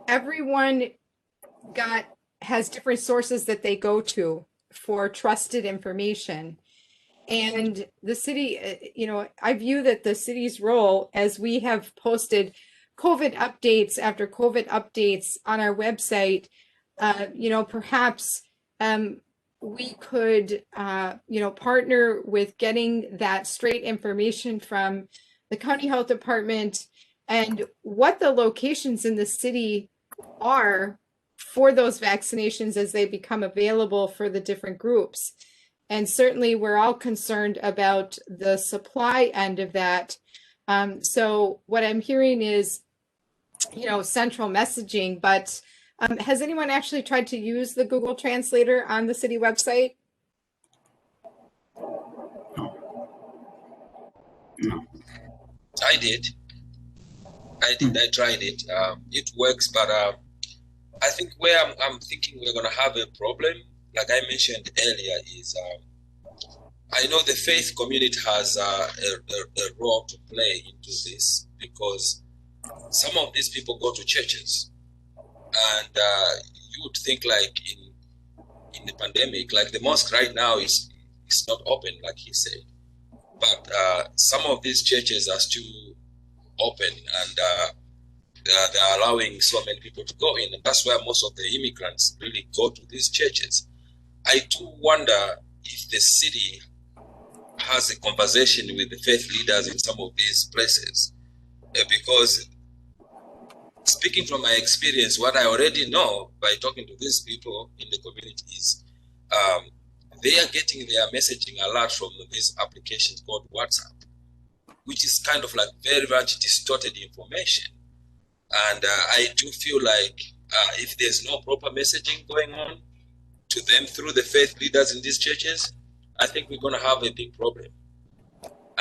[SPEAKER 15] everyone has different sources that they go to for trusted information. And the city, I view that the city's role, as we have posted COVID updates after COVID updates on our website, perhaps we could, partner with getting that straight information from the county health department and what the locations in the city are for those vaccinations as they become available for the different groups. And certainly we're all concerned about the supply end of that. So what I'm hearing is, central messaging, but has anyone actually tried to use the Google Translator on the city website?
[SPEAKER 14] No.
[SPEAKER 12] I did. I tried it. It works, but I think where I'm thinking we're going to have a problem, like I mentioned earlier, is I know the faith community has a role to play into this, because some of these people go to churches, and you would think like in the pandemic, like the mosque right now is not open, like he said, but some of these churches are still open, and they're allowing so many people to go in, and that's where most of the immigrants really go to these churches. I do wonder if the city has a conversation with the faith leaders in some of these places, because speaking from my experience, what I already know by talking to these people in the communities, they are getting their messaging a lot from these applications called WhatsApp, which is kind of like very much distorted information. And I do feel like if there's no proper messaging going on to them through the faith leaders in these churches, I think we're going to have a big problem.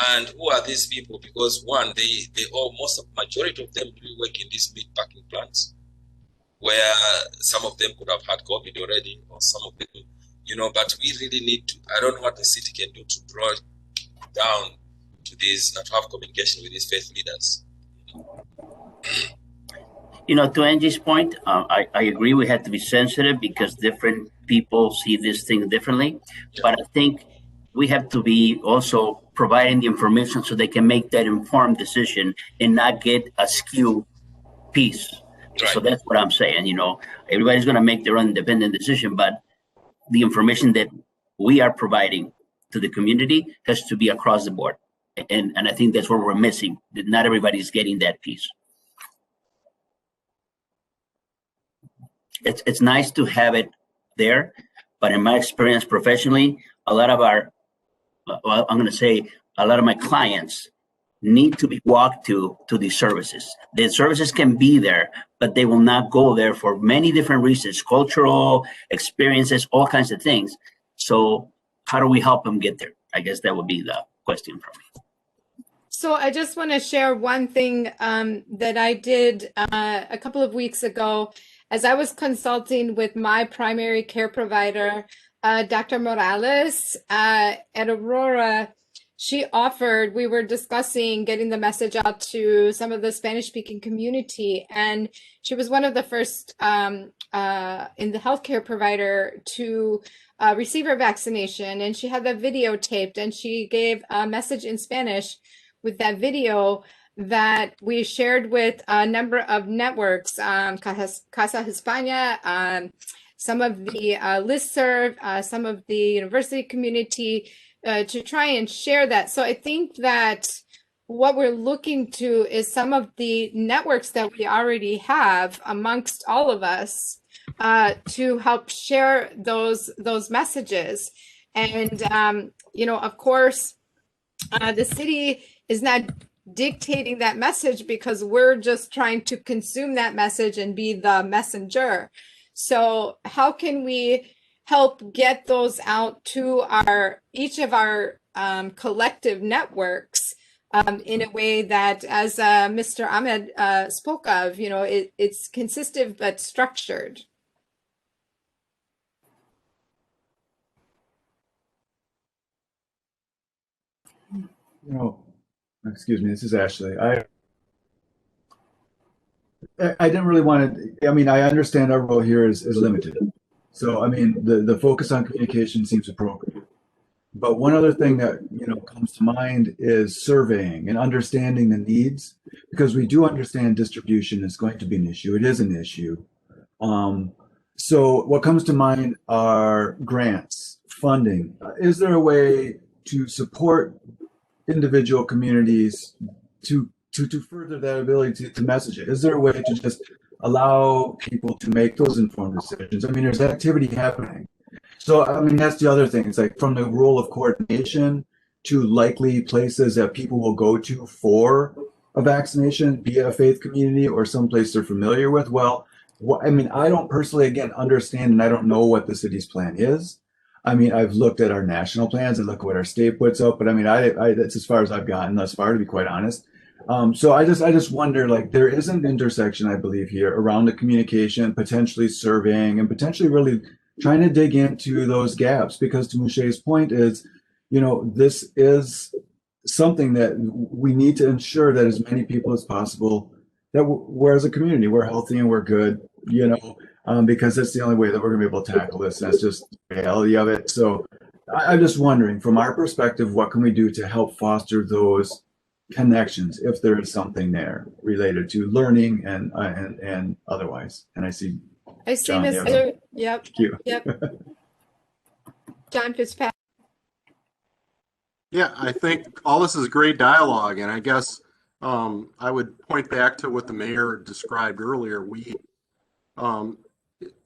[SPEAKER 12] And who are these people? Because one, majority of them do work in these meat packing plants, where some of them could have had COVID already, or some of them, but we really need to, I don't know what the city can do to draw down to these, to have communication with these faith leaders.
[SPEAKER 14] To Angie's point, I agree we have to be sensitive because different people see this thing differently. Yeah. But I think we have to be also providing the information so they can make that informed decision and not get a skew piece. Right. So that's what I'm saying. Everybody's going to make their own independent decision, but the information that we are providing to the community has to be across the board. And I think that's what we're missing, that not everybody's getting that piece. It's nice to have it there, but in my experience professionally, a lot of my clients need to be walked to these services. The services can be there, but they will not go there for many different reasons, cultural experiences, all kinds of things. So how do we help them get there? I guess that would be the question for me.
[SPEAKER 15] So I just want to share one thing that I did a couple of weeks ago as I was consulting with my primary care provider, Dr. Morales at Aurora. We were discussing getting the message out to some of the Spanish-speaking community, and she was one of the first in the healthcare provider to receive her vaccination, and she had that video taped, and she gave a message in Spanish with that video that we shared with a number of networks, Casa Hispania, some of the listserv, some of the university community, to try and share that. So I think that what we're looking to is some of the networks that we already have amongst all of us to help share those messages. And, of course, the city is not dictating that message because we're just trying to consume that message and be the messenger. So how can we help get those out to each of our collective networks in a way that, as Mr. Ahmed spoke of, it's consistent but structured?
[SPEAKER 10] Excuse me, this is Ashley. I didn't really want to, I mean, I understand our role here is limited. So, I mean, the focus on communication seems appropriate. But one other thing that, comes to mind is surveying and understanding the needs, because we do understand distribution is going to be an issue. It is an issue. So what comes to mind are grants, funding. Is there a way to support individual communities to further that ability to message it? Is there a way to just allow people to make those informed decisions? I mean, there's activity happening. So, I mean, that's the other thing. It's like from the role of coordination to likely places that people will go to for a vaccination, be it a faith community or someplace they're familiar with. Well, I mean, I don't personally, again, understand, and I don't know what the city's plan is. I mean, I've looked at our national plans and look what our state puts up, but I mean, that's as far as I've gotten thus far, to be quite honest. So I just wonder, like, there is an intersection, I believe, here around the communication, potentially surveying, and potentially really trying to dig into those gaps, because to Mouché's point is, this is something that we need to ensure that as many people as possible, that we're as a community, we're healthy and we're good, because that's the only way that we're gonna be able to tackle this. And that's just the reality of it. So I'm just wondering, from our perspective, what can we do to help foster those connections, if there is something there related to learning and otherwise? And I see John,
[SPEAKER 15] Mr. Yep.
[SPEAKER 10] Thank you.
[SPEAKER 15] Yep. John Fitzpatrick.
[SPEAKER 16] Yeah, I think all this is great dialogue, and I guess I would point back to what the mayor described earlier.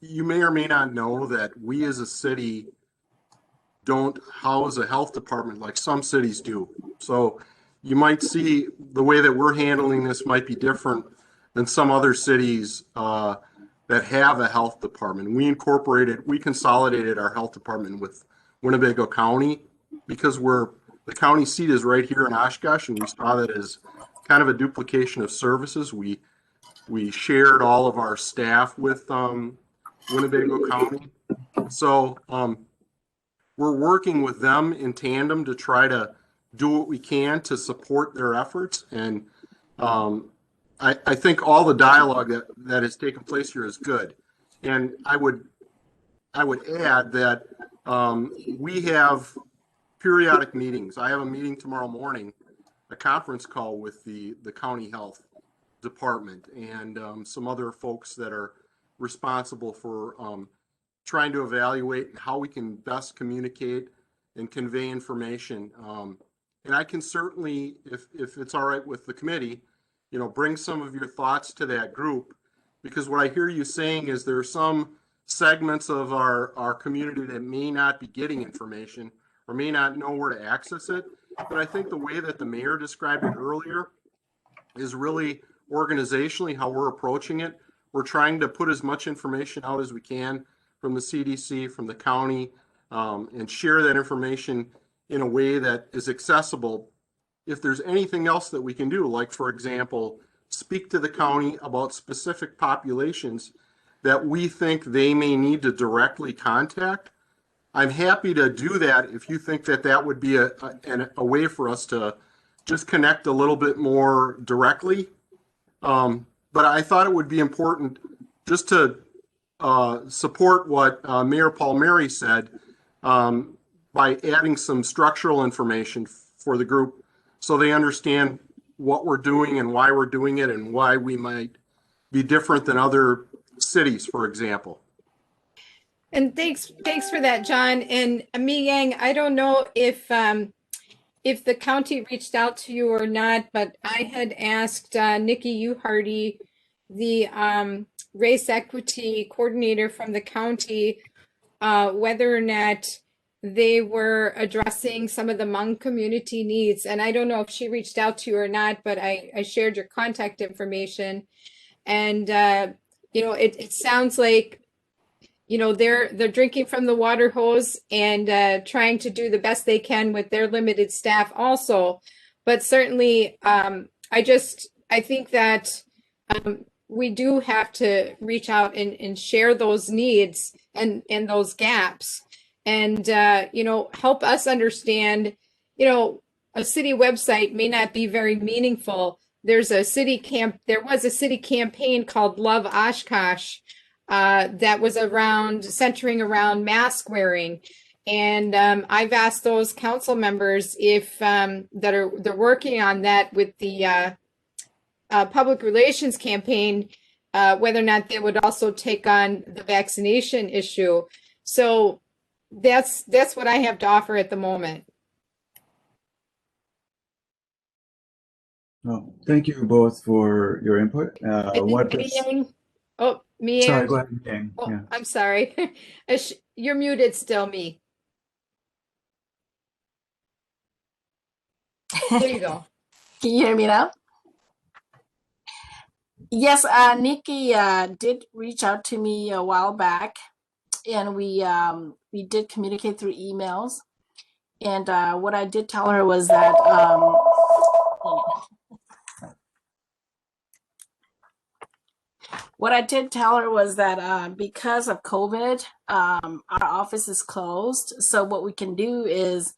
[SPEAKER 16] You may or may not know that we as a city don't house a health department like some cities do. So you might see the way that we're handling this might be different than some other cities that have a health department. We consolidated our health department with Winnebago County because the county seat is right here in Oshkosh, and we saw that as kind of a duplication of services. We shared all of our staff with Winnebago County. So we're working with them in tandem to try to do what we can to support their efforts. And I think all the dialogue that has taken place here is good. And I would add that we have periodic meetings. I have a meeting tomorrow morning, a conference call with the county health department and some other folks that are responsible for trying to evaluate how we can best communicate and convey information. And I can certainly, if it's all right with the committee, bring some of your thoughts to that group, because what I hear you saying is there are some segments of our community that may not be getting information or may not know where to access it. But I think the way that the mayor described it earlier is really organizationally how we're approaching it. We're trying to put as much information out as we can from the CDC, from the county, and share that information in a way that is accessible. If there's anything else that we can do, like, for example, speak to the county about specific populations that we think they may need to directly contact, I'm happy to do that if you think that would be a way for us to just connect a little bit more directly. But I thought it would be important just to support what Mayor Palmieri said by adding some structural information for the group so they understand what we're doing and why we're doing it and why we might be different than other cities, for example.
[SPEAKER 15] And thanks for that, John. And Mi Yang, I don't know if the county reached out to you or not, but I had asked Nikki Uharty, the race equity coordinator from the county, whether or not they were addressing some of the Hmong community needs. And I don't know if she reached out to you or not, but I shared your contact information. And, you know, it sounds like, you know, they're drinking from the water hose and trying to do the best they can with their limited staff also. But certainly, I think that we do have to reach out and share those needs and those gaps and, you know, help us understand, you know, a city website may not be very meaningful. There was a city campaign called Love Oshkosh that was centering around mask wearing. And I've asked those council members if they're working on that with the public relations campaign, whether or not they would also take on the vaccination issue. So that's what I have to offer at the moment.
[SPEAKER 10] Well, thank you both for your input.
[SPEAKER 15] Sorry, go
[SPEAKER 10] ahead, Yang.
[SPEAKER 15] Oh,
[SPEAKER 10] Yeah.
[SPEAKER 15] I'm sorry. You're muted still, me. There you go.
[SPEAKER 17] Can you hear me now? Yes, Nikki did reach out to me a while back, and we did communicate through emails. And what I did tell her was that because of COVID, our office is closed. So what we can do is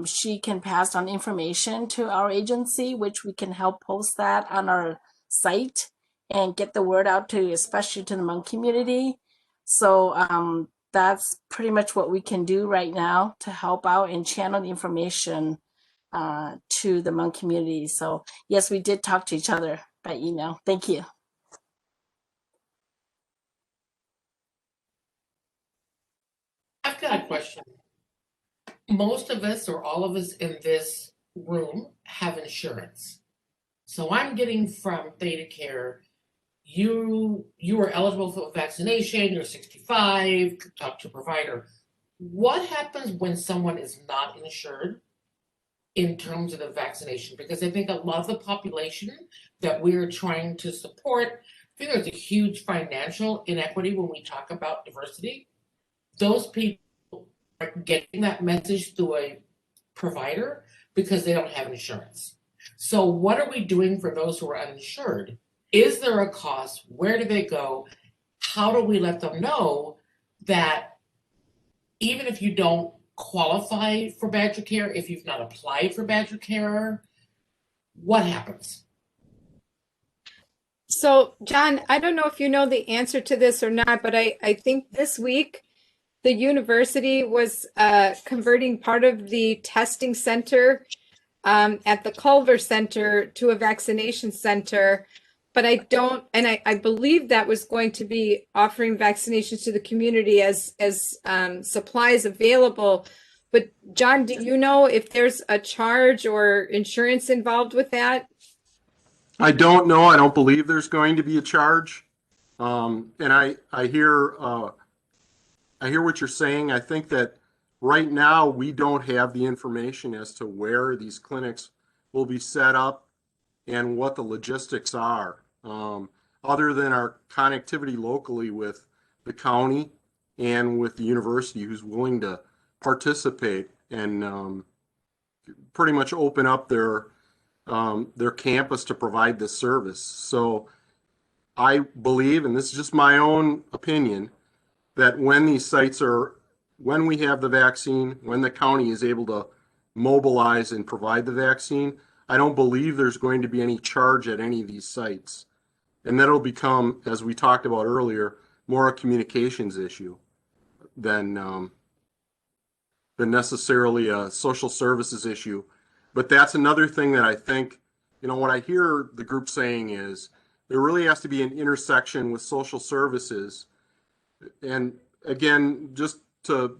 [SPEAKER 17] she can pass on information to our agency, which we can help post that on our site and get the word out to, especially to the Hmong community. So that's pretty much what we can do right now to help out and channel the information to the Hmong community. So yes, we did talk to each other by email. Thank you.
[SPEAKER 8] I've got a question. Most of us or all of us in this room have insurance. So I'm getting from Theta Care, you are eligible for vaccination, you're 65, talk to a provider. What happens when someone is not insured in terms of the vaccination? Because I think a lot of the population that we're trying to support, I think there's a huge financial inequity when we talk about diversity. Those people are getting that message through a provider because they don't have insurance. So what are we doing for those who are uninsured? Is there a cost? Where do they go? How do we let them know that even if you don't qualify for Badger Care, if you've not applied for Badger Care, what happens?
[SPEAKER 15] So, John, I don't know if you know the answer to this or not, but I think this week the university was converting part of the testing center at the Culver Center to a vaccination center. But I believe that was going to be offering vaccinations to the community as supplies available. But John, do you know if there's a charge or insurance involved with that?
[SPEAKER 16] I don't know. I don't believe there's going to be a charge. And I hear what you're saying. I think that right now we don't have the information as to where these clinics will be set up and what the logistics are, other than our connectivity locally with the county and with the university, who's willing to participate and pretty much open up their campus to provide this service. So I believe, and this is just my own opinion, that when we have the vaccine, when the county is able to mobilize and provide the vaccine, I don't believe there's going to be any charge at any of these sites. And that'll become, as we talked about earlier, more a communications issue than necessarily a social services issue. But that's another thing that I think, what I hear the group saying is there really has to be an intersection with social services. And again, just to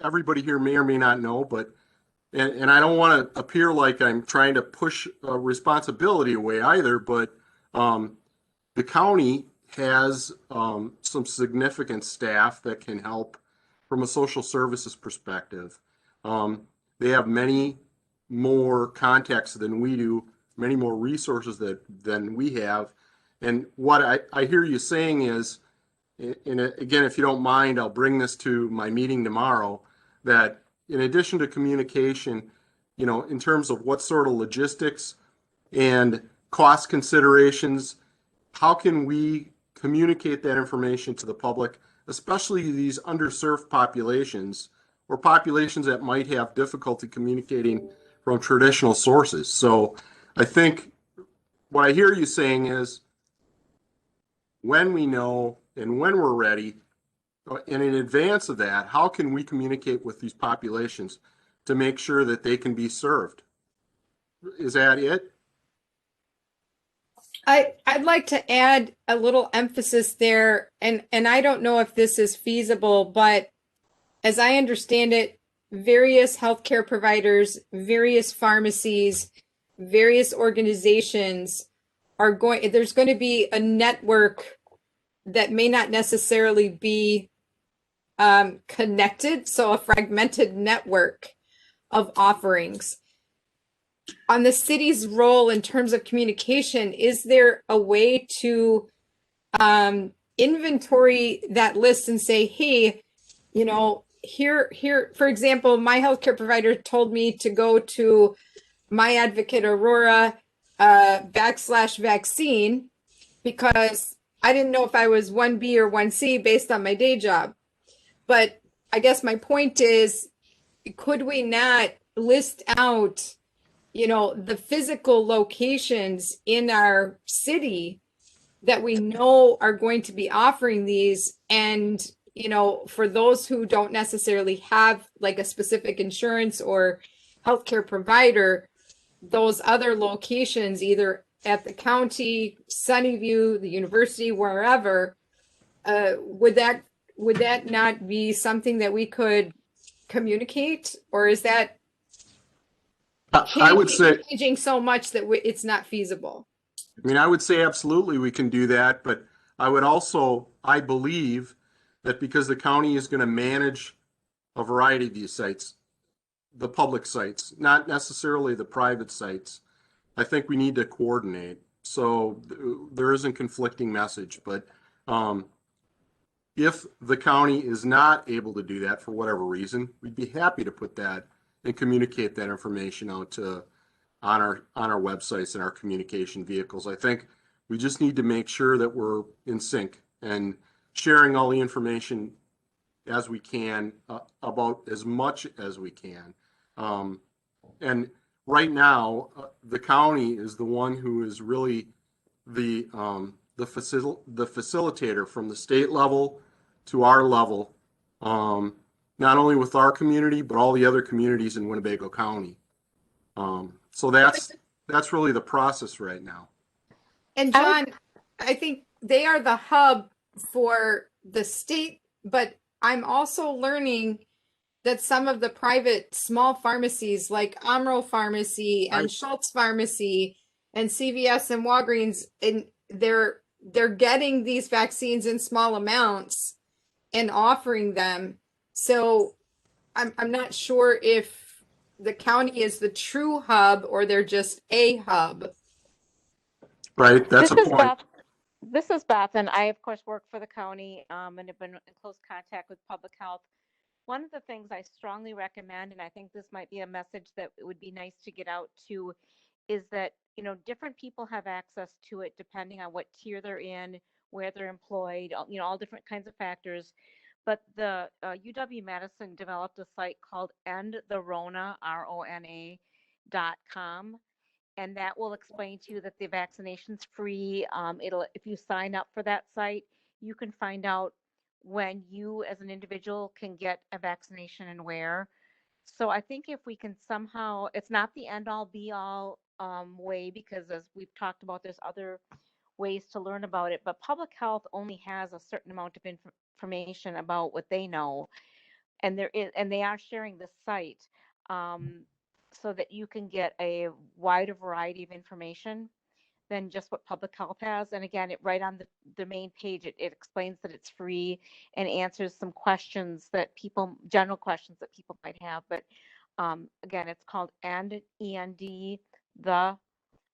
[SPEAKER 16] everybody here may or may not know, but and I don't want to appear like I'm trying to push responsibility away either, but the county has some significant staff that can help from a social services perspective. They have many more contacts than we do, many more resources than we have. And what I hear you saying is, and again, if you don't mind, I'll bring this to my meeting tomorrow, that in addition to communication, you know, in terms of what sort of logistics and cost considerations, how can we communicate that information to the public, especially these underserved populations or populations that might have difficulty communicating from traditional sources. So I think what I hear you saying is when we know and when we're ready, and in advance of that, how can we communicate with these populations to make sure that they can be served? Is that it?
[SPEAKER 15] I'd like to add a little emphasis there, and I don't know if this is feasible, but as I understand it, various healthcare providers, various pharmacies, various organizations there's going to be a network that may not necessarily be connected, so a fragmented network of offerings. On the city's role in terms of communication, is there a way to inventory that list and say, hey, you know, here, for example, my healthcare provider told me to go to My Advocate Aurora /vaccine because I didn't know if I was 1B or 1C based on my day job. But I guess my point is, could we not list out, you know, the physical locations in our city that we know are going to be offering these? And, you know, for those who don't necessarily have like a specific insurance or healthcare provider, those other locations, either at the county, Sunnyview, the university, wherever, would that not be something that we could communicate, or is that
[SPEAKER 16] I would say
[SPEAKER 15] changing so much that it's not feasible?
[SPEAKER 16] I mean, I would say absolutely we can do that, but I would also, I believe that because the county is going to manage a variety of these sites, the public sites, not necessarily the private sites, I think we need to coordinate. So there isn't conflicting message, but if the county is not able to do that for whatever reason, we'd be happy to put that and communicate that information out to on our websites and our communication vehicles. I think we just need to make sure that we're in sync and sharing all the information as we can about as much as we can. And right now, the county is the one who is really the facilitator from the state level to our level, not only with our community, but all the other communities in Winnebago County. So that's really the process right now.
[SPEAKER 15] And John, I think they are the hub for the state, but I'm also learning that some of the private small pharmacies like Amro Pharmacy and Schultz Pharmacy and CVS and Walgreens, and they're getting these vaccines in small amounts and offering them. So I'm not sure if the county is the true hub or they're just a hub.
[SPEAKER 16] Right, that's a point.
[SPEAKER 5] This is Beth, and I, of course, work for the county and have been in close contact with public health. One of the things I strongly recommend, and I think this might be a message that it would be nice to get out to, is that, you know, different people have access to it depending on what tier they're in, where they're employed, you know, all different kinds of factors. But the UW-Madison developed a site called endtherona, RONA.com. And that will explain to you that the vaccination's free. If you sign up for that site, you can find out when you as an individual can get a vaccination and where. So I think if we can somehow, it's not the end all be all way, because as we've talked about, there's other ways to learn about it, but public health only has a certain amount of information about what they know. And they are sharing this site. So that you can get a wider variety of information. than just what public health has. And again, right on the main page, it explains that it's free and answers some questions that general questions that people might have. But again, it's called END, the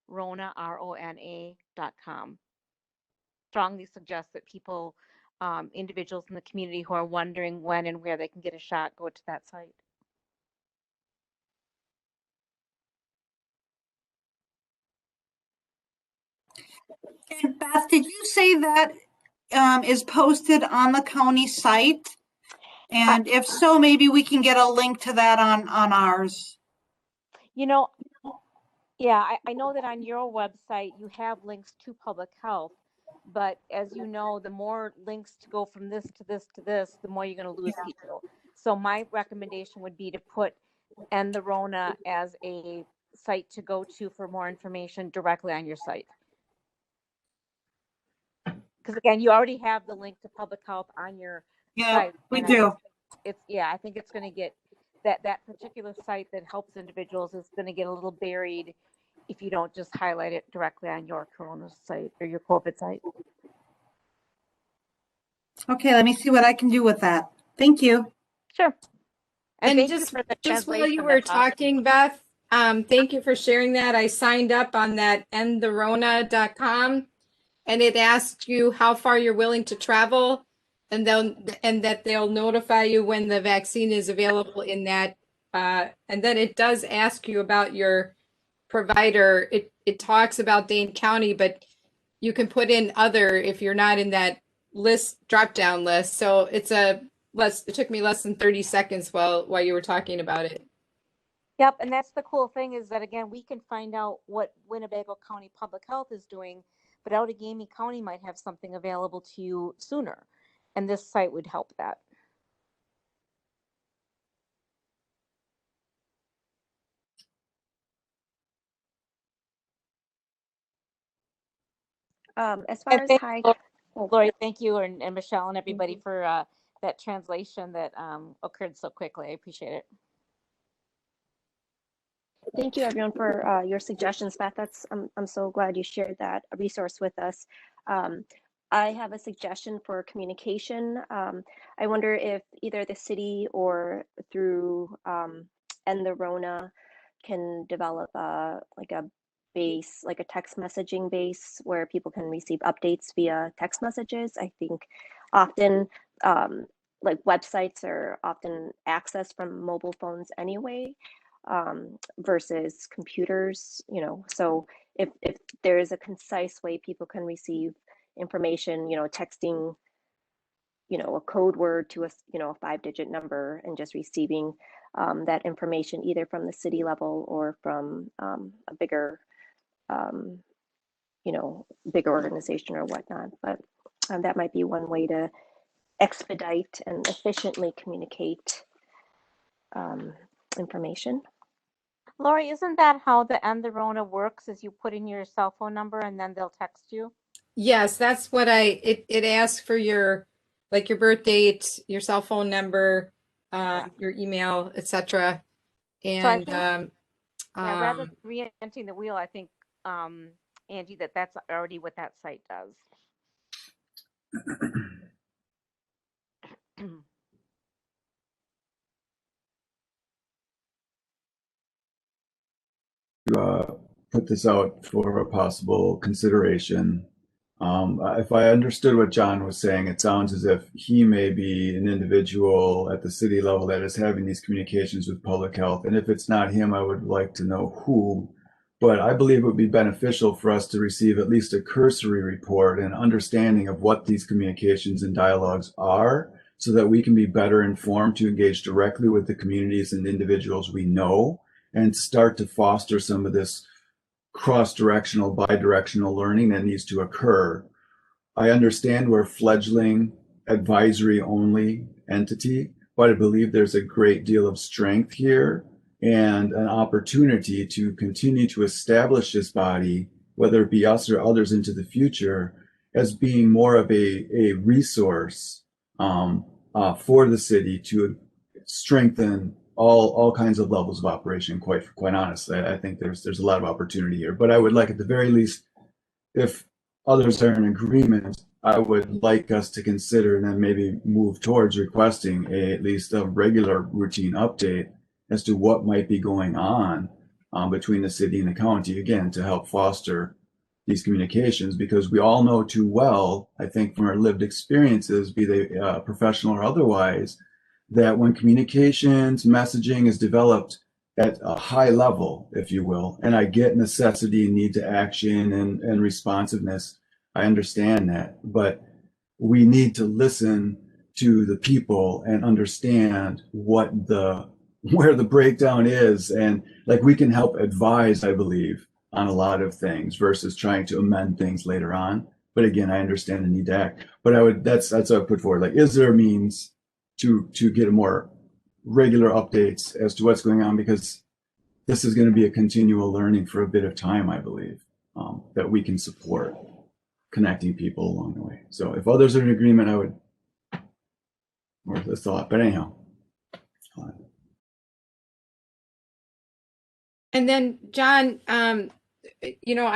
[SPEAKER 5] Rona, RONA.com. Strongly suggest that people, individuals in the community who are wondering when and where they can get a shot, go to that site.
[SPEAKER 3] And Beth, did you say that is posted on the county site? And if so, maybe we can get a link to that on ours.
[SPEAKER 5] You know, yeah, I know that on your website you have links to public health, but as you know, the more links to go from this to this to this, the more you're going to lose people. So my recommendation would be to put End the Rona as a site to go to for more information directly on your site. Because again, you already have the link to public health on your site.
[SPEAKER 3] We do.
[SPEAKER 5] I think it's going to get that particular site that helps individuals is going to get a little buried if you don't just highlight it directly on your Corona site or your COVID site.
[SPEAKER 3] Okay, let me see what I can do with that. Thank you.
[SPEAKER 5] Sure.
[SPEAKER 15] And just while you were talking, Beth, thank you for sharing that. I signed up on that endtherona.com, and it asks you how far you're willing to travel, and that they'll notify you when the vaccine is available in that. And then it does ask you about your provider. It talks about Dane County, but you can put in other if you're not in that list, drop down list. So it took me less than 30 seconds while you were talking about it.
[SPEAKER 5] Yep, and that's the cool thing is that again, we can find out what Winnebago County Public Health is doing, but Outagamie County might have something available to you sooner, and this site would help that.
[SPEAKER 1] As far as high,
[SPEAKER 5] Lori, thank you, and Michelle and everybody for that translation that occurred so quickly. I appreciate it.
[SPEAKER 1] Thank you, everyone, for your suggestions, Beth. I'm so glad you shared that resource with us. I have a suggestion for communication. I wonder if either the city or through End the Rona can develop like a text messaging base where people can receive updates via text messages. I think often like websites are often accessed from mobile phones anyway, versus computers, so if there is a concise way people can receive information, texting, a code word to a 5-digit number and just receiving that information either from the city level or from a bigger organization or whatnot. But that might be one way to expedite and efficiently communicate information.
[SPEAKER 5] Lori, isn't that how the End the Rona works? Is you put in your cell phone number and then they'll text you?
[SPEAKER 15] Yes, that's what it asks for your birth date, your cell phone number, your email, etc. And
[SPEAKER 5] so rather than reinventing the wheel, I think Angie, that's already what that site does.
[SPEAKER 10] Put this out for a possible consideration. If I understood what John was saying, it sounds as if he may be an individual at the city level that is having these communications with public health. And if it's not him, I would like to know who. But I believe it would be beneficial for us to receive at least a cursory report and understanding of what these communications and dialogues are, so that we can be better informed to engage directly with the communities and individuals we know and start to foster some of this cross-directional, bi-directional learning that needs to occur. I understand we're a fledgling advisory-only entity, but I believe there's a great deal of strength here and an opportunity to continue to establish this body, whether it be us or others into the future, as being more of a resource for the city to strengthen all kinds of levels of operation. Quite honestly, I think there's a lot of opportunity here. But I would like, at the very least, if others are in agreement, I would like us to consider and then maybe move towards requesting at least a regular routine update as to what might be going on between the city and the county, again, to help foster these communications, because we all know too well, I think from our lived experiences, be they professional or otherwise, that when communications, messaging is developed at a high level, if you will, and I get necessity and need to action and responsiveness, I understand that, but we need to listen to the people and understand where the breakdown is, and like we can help advise, I believe, on a lot of things versus trying to amend things later on. But again, I understand the need to act. But that's what I put forward. Like, is there a means to get a more regular updates as to what's going on? Because this is going to be a continual learning for a bit of time, I believe, that we can support connecting people along the way. So if others are in agreement, I would, worth a thought. But anyhow.
[SPEAKER 15] And then John, I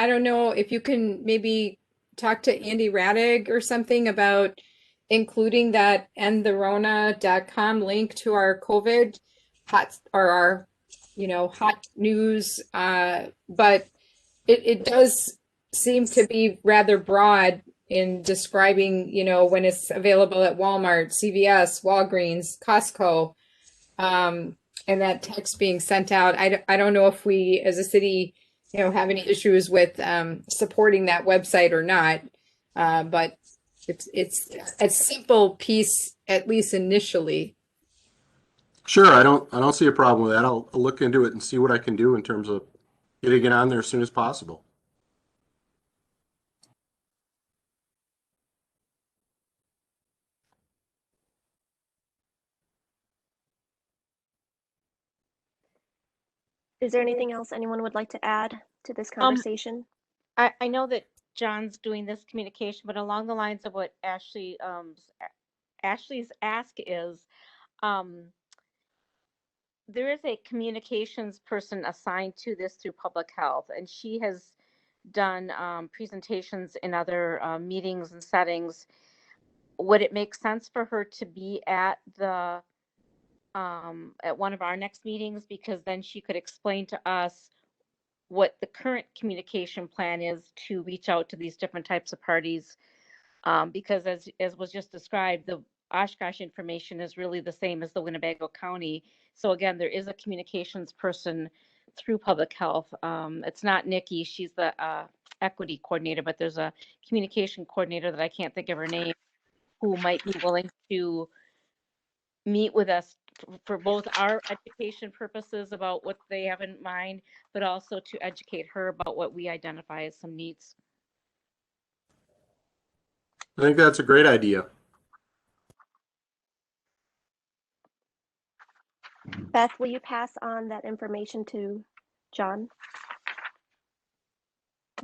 [SPEAKER 15] don't know if you can maybe talk to Andy Radig or something about including that endtherona.com link to our COVID hot or our, hot news. But it does seem to be rather broad in describing, when it's available at Walmart, CVS, Walgreens, Costco. And that text being sent out. I don't know if we as a city, have any issues with supporting that website or not. But it's a simple piece, at least initially.
[SPEAKER 16] Sure, I don't see a problem with that. I'll look into it and see what I can do in terms of getting it on there as soon as possible.
[SPEAKER 1] Is there anything else anyone would like to add to this conversation?
[SPEAKER 5] I know that John's doing this communication, but along the lines of what Ashley's ask is, there is a communications person assigned to this through public health, and she has done presentations in other meetings and settings. Would it make sense for her to be at at one of our next meetings, because then she could explain to us what the current communication plan is to reach out to these different types of parties, because as was just described, the Oshkosh information is really the same as the Winnebago County. So again, there is a communications person through public health. It's not Nikki, she's the equity coordinator, but there's a communication coordinator that I can't think of her name, who might be willing to meet with us for both our education purposes about what they have in mind, but also to educate her about what we identify as some needs.
[SPEAKER 16] I think that's a great idea.
[SPEAKER 1] Beth, will you pass on that information to John?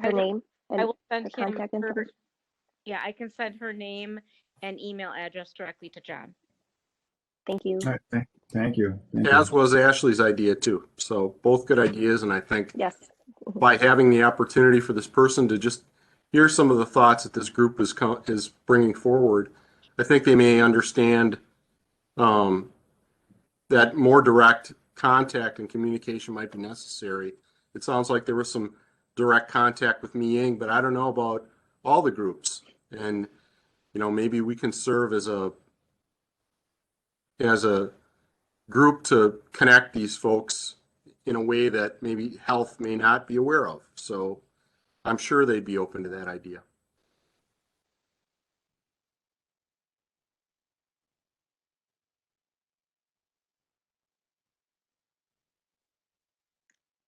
[SPEAKER 1] Her name and
[SPEAKER 5] I will send
[SPEAKER 1] her
[SPEAKER 5] him
[SPEAKER 1] contact information.
[SPEAKER 5] Yeah, I can send her name and email address directly to John.
[SPEAKER 1] Thank you.
[SPEAKER 10] All right, thank you.
[SPEAKER 16] As was Ashley's idea too. So both good ideas, and I think
[SPEAKER 1] yes,
[SPEAKER 16] by having the opportunity for this person to just hear some of the thoughts that this group is bringing forward, I think they may understand that more direct contact and communication might be necessary. It sounds like there was some direct contact with Mi Ying, but I don't know about all the groups. And maybe we can serve as a group to connect these folks in a way that maybe health may not be aware of. So I'm sure they'd be open to that idea.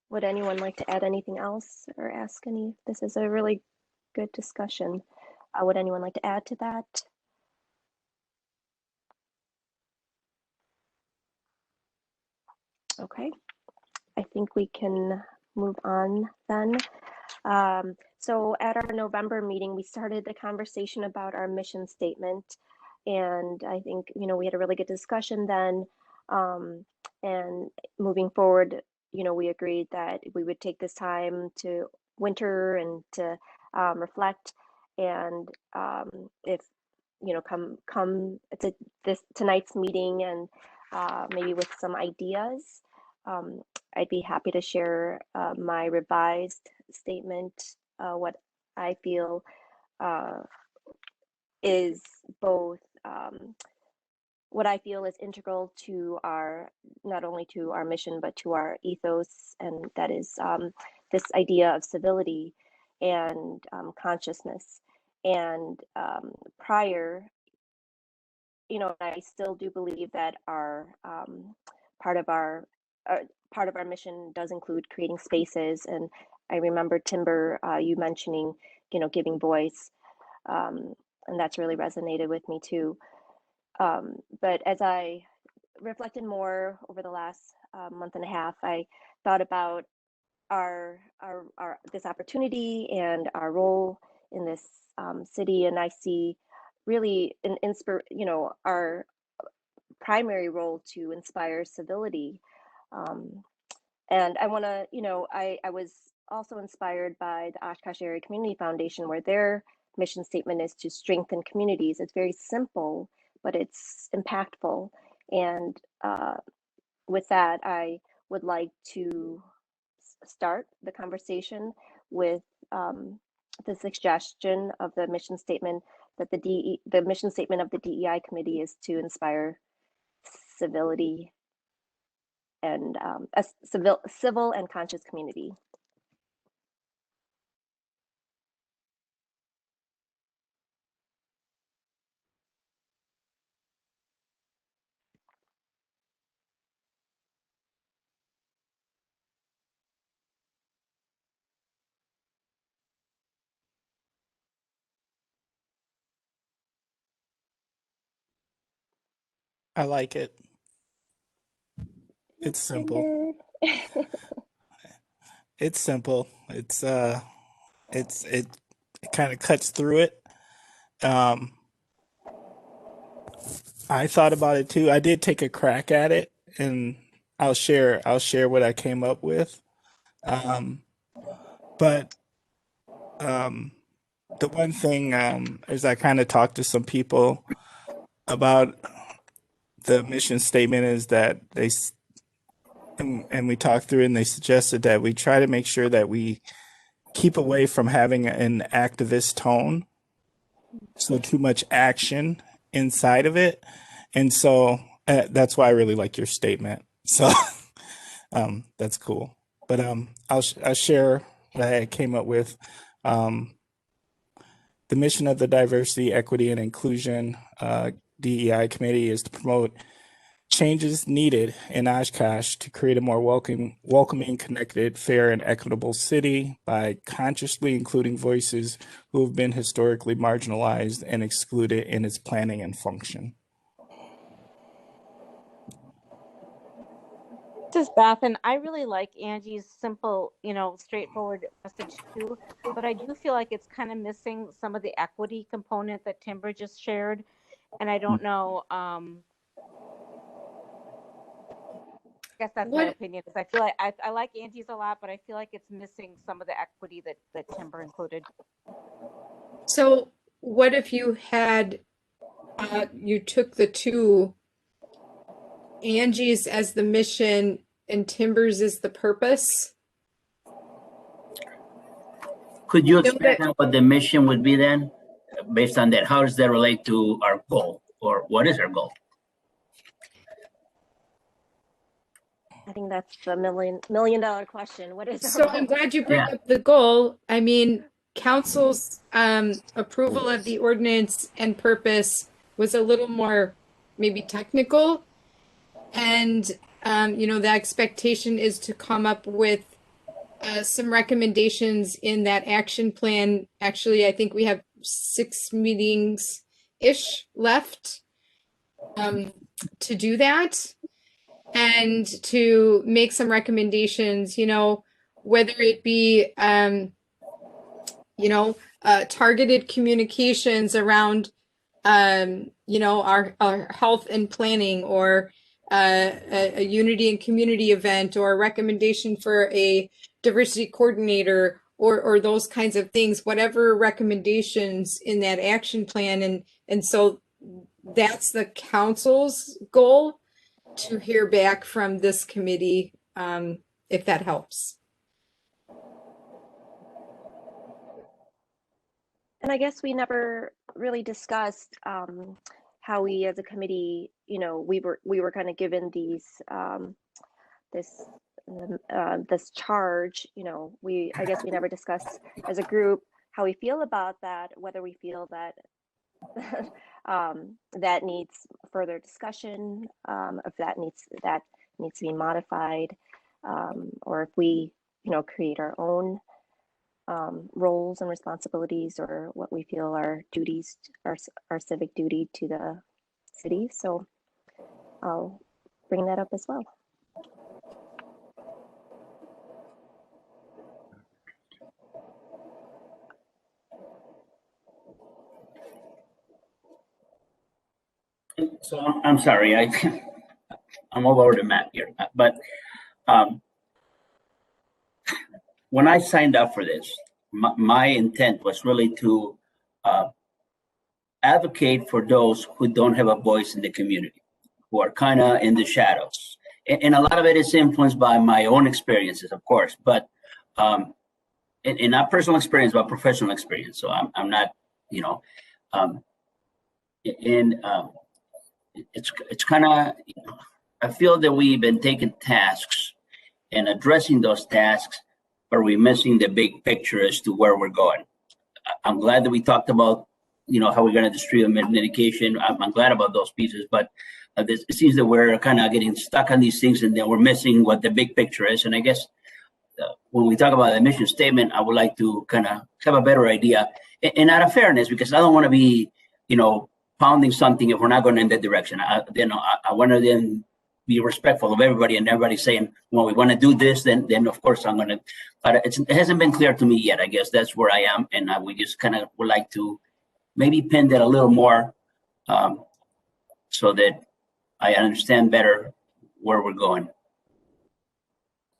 [SPEAKER 1] Would anyone like to add anything else or ask any? This is a really good discussion. Would anyone like to add to that? Okay, I think we can move on then. So at our November meeting, we started the conversation about our mission statement. And I think, we had a really good discussion then. And moving forward, we agreed that we would take this time to winter and to reflect, and if come to tonight's meeting and maybe with some ideas. I'd be happy to share my revised statement, what I feel is both what I feel is integral to our, not only to our mission, but to our ethos, and that is this idea of civility and consciousness. And prior, I still do believe that our part of our part of our mission does include creating spaces. And I remember Timber, you mentioning, giving voice, and that's really resonated with me too. But as I reflected more over the last month and a half, I thought about our this opportunity and our role in this city, and I see really our primary role to inspire civility. And I want to, I was also inspired by the Oshkosh Area Community Foundation, where their mission statement is to strengthen communities. It's very simple, but it's impactful. And with that, I would like to start the conversation with the suggestion of the mission statement that the mission statement of the DEI committee is to inspire civility and a civil and conscious community.
[SPEAKER 6] I like it. It's simple. It's simple. It kind of cuts through it. I thought about it too. I did take a crack at it, and I'll share what I came up with. But the one thing is I kind of talked to some people about the mission statement is that and we talked through it, and they suggested that we try to make sure that we keep away from having an activist tone, so too much action inside of it. And so that's why I really like your statement. So that's cool. But I'll share what I came up with. The mission of the Diversity, Equity, and Inclusion DEI committee is to promote changes needed in Oshkosh to create a more welcoming, connected, fair, and equitable city by consciously including voices who have been historically marginalized and excluded in its planning and function.
[SPEAKER 5] This is Beth, and I really like Angie's simple, straightforward message too, but I do feel like it's kind of missing some of the equity component that Timber just shared. And I don't know, I guess that's my opinion. Is I feel like I like Angie's a lot, but I feel like it's missing some of the equity that Timber included.
[SPEAKER 15] So what if you had, you took the two, Angie's as the mission and Timber's as the purpose?
[SPEAKER 14] Could you expand on what the mission would be then? Based on that, how does that relate to our goal, or what is our goal?
[SPEAKER 1] I think that's the million dollar question. What is
[SPEAKER 15] So I'm glad you bring up the goal. I mean, council's approval of the ordinance and purpose was a little more maybe technical. And, the expectation is to come up with some recommendations in that action plan. Actually, I think we have 6 meetings-ish left to do that and to make some recommendations, whether it be, targeted communications around, our health and planning, or a unity and community event, or a recommendation for a diversity coordinator, or those kinds of things, whatever recommendations in that action plan. And so that's the council's goal, to hear back from this committee, if that helps.
[SPEAKER 1] And I guess we never really discussed how we as a committee, you know, we were kind of given these this charge, you know, I guess we never discussed as a group how we feel about that, whether we feel that that needs further discussion, if that needs to be modified, or if we, you know, create our own roles and responsibilities, or what we feel our duties, our civic duty to the city. So I'll bring that up as well.
[SPEAKER 14] So I'm sorry, I'm all over the map here, but when I signed up for this, my intent was really to advocate for those who don't have a voice in the community, who are kind of in the shadows. And a lot of it is influenced by my own experiences, of course, but and not personal experience, but professional experience. So I'm not, you know, it's kind of, I feel that we've been taking tasks and addressing those tasks, but we're missing the big picture as to where we're going. I'm glad that we talked about, you know, how we're going to distribute medication. I'm glad about those pieces, but it seems that we're kind of getting stuck on these things, and then we're missing what the big picture is. And I guess when we talk about the mission statement, I would like to kind of have a better idea, and out of fairness, because I don't want to be, you know, pounding something if we're not going in that direction. I want to then be respectful of everybody, and everybody saying, well, we want to do this, then of course I'm going to, but it hasn't been clear to me yet. I guess that's where I am, and we just kind of would like to maybe pin that a little more, so that I understand better where we're going.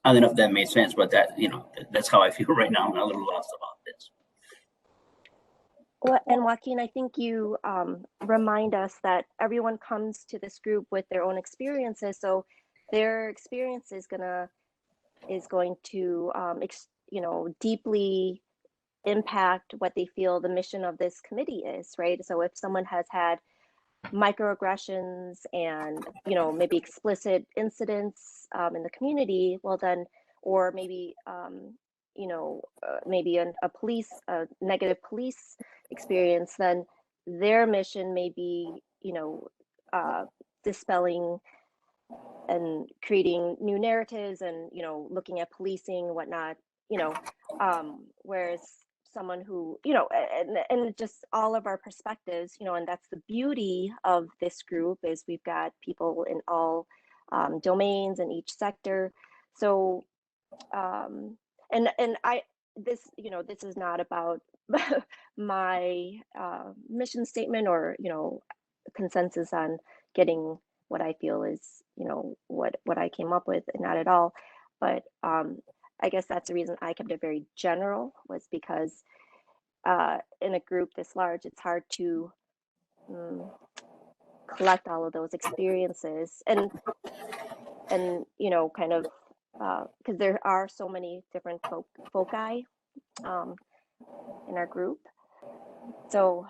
[SPEAKER 14] I don't know if that made sense, but that, you know, that's how I feel right now. I'm a little lost about this.
[SPEAKER 1] Well, and Joaquin, I think you remind us that everyone comes to this group with their own experiences. So their experience is going to you know, deeply impact what they feel the mission of this committee is, right? So if someone has had microaggressions and, you know, maybe explicit incidents in the community, well then, or maybe you know, maybe a negative police experience, then their mission may be, you know, dispelling and creating new narratives, and, you know, looking at policing and whatnot, you know, whereas someone who, you know, and just all of our perspectives, you know, and that's the beauty of this group, is we've got people in all domains in each sector. So and this, you know, this is not about my mission statement, or, you know, consensus on getting what I feel is, you know, what I came up with, not at all. But I guess that's the reason I kept it very general, was because in a group this large, it's hard to collect all of those experiences, and you know, kind of because there are so many different foci in our group. So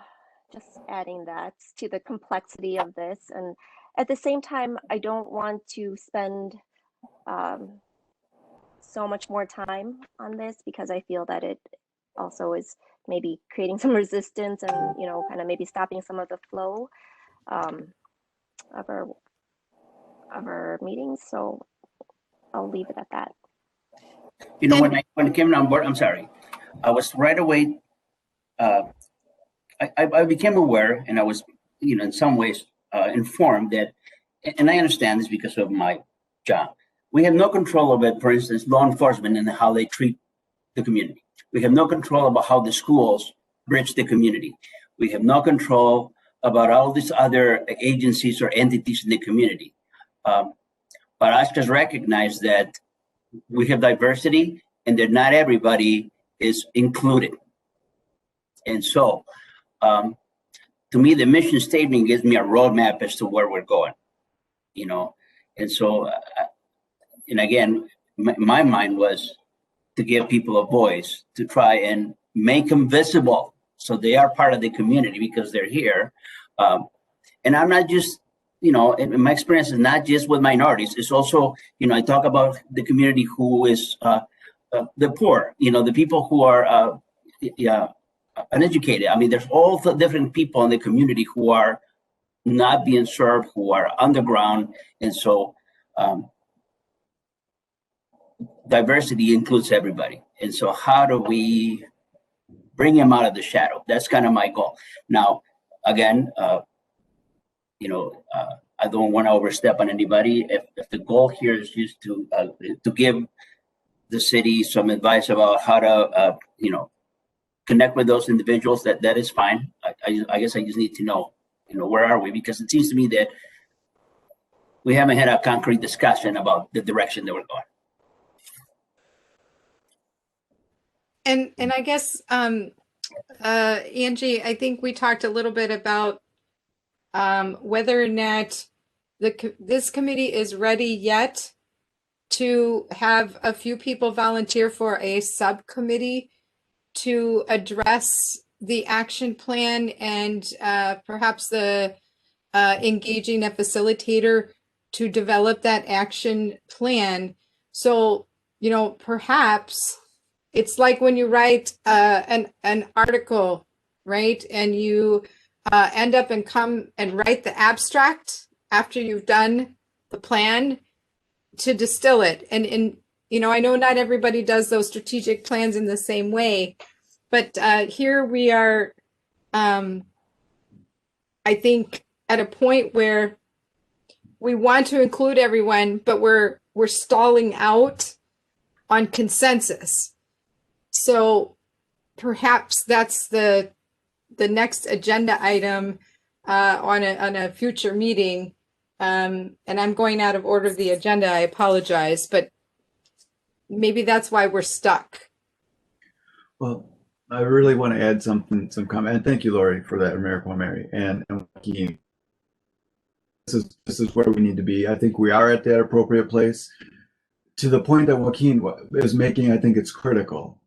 [SPEAKER 1] just adding that to the complexity of this. And at the same time, I don't want to spend so much more time on this, because I feel that it also is maybe creating some resistance, and, you know, kind of maybe stopping some of the flow of our meetings. So I'll leave it at that.
[SPEAKER 14] You know, when I came on board, I'm sorry, I was right away, I became aware, and I was, you know, in some ways informed that, and I understand this because of my job, we have no control over, for instance, law enforcement and how they treat the community. We have no control about how the schools bridge the community. We have no control about all these other agencies or entities in the community. But I just recognize that we have diversity, and that not everybody is included. And so, to me, the mission statement gives me a roadmap as to where we're going, you know. And so, and again, my mind was to give people a voice, to try and make them visible so they are part of the community because they're here. And I'm not just, you know, in my experience is not just with minorities. It's also, you know, I talk about the community who is the poor, you know, the people who are uneducated. I mean, there's all the different people in the community who are not being served, who are underground. And so diversity includes everybody. And so how do we bring them out of the shadow? That's kind of my goal. Now, again, you know, I don't want to overstep on anybody. If the goal here is just to give the city some advice about how to, you know, connect with those individuals, that is fine. I guess I just need to know, you know, where are we? Because it seems to me that we haven't had a concrete discussion about the direction that we're going.
[SPEAKER 15] And I guess, Angie, I think we talked a little bit about whether or not this committee is ready yet to have a few people volunteer for a subcommittee to address the action plan and perhaps the engaging a facilitator to develop that action plan. So, you know, perhaps it's like when you write an article, right? And you end up and come and write the abstract after you've done the plan to distill it. And you know, I know not everybody does those strategic plans in the same way, but here we are, I think, at a point where we want to include everyone, but we're stalling out on consensus. So perhaps that's the next agenda item on a future meeting. And I'm going out of order of the agenda. I apologize, but maybe that's why we're stuck.
[SPEAKER 10] Well, I really want to add some comment. And thank you, Lori, for that, Mayor Palmieri and Joaquin. This is where we need to be. I think we are at that appropriate place. To the point that Joaquin is making, I think it's critical.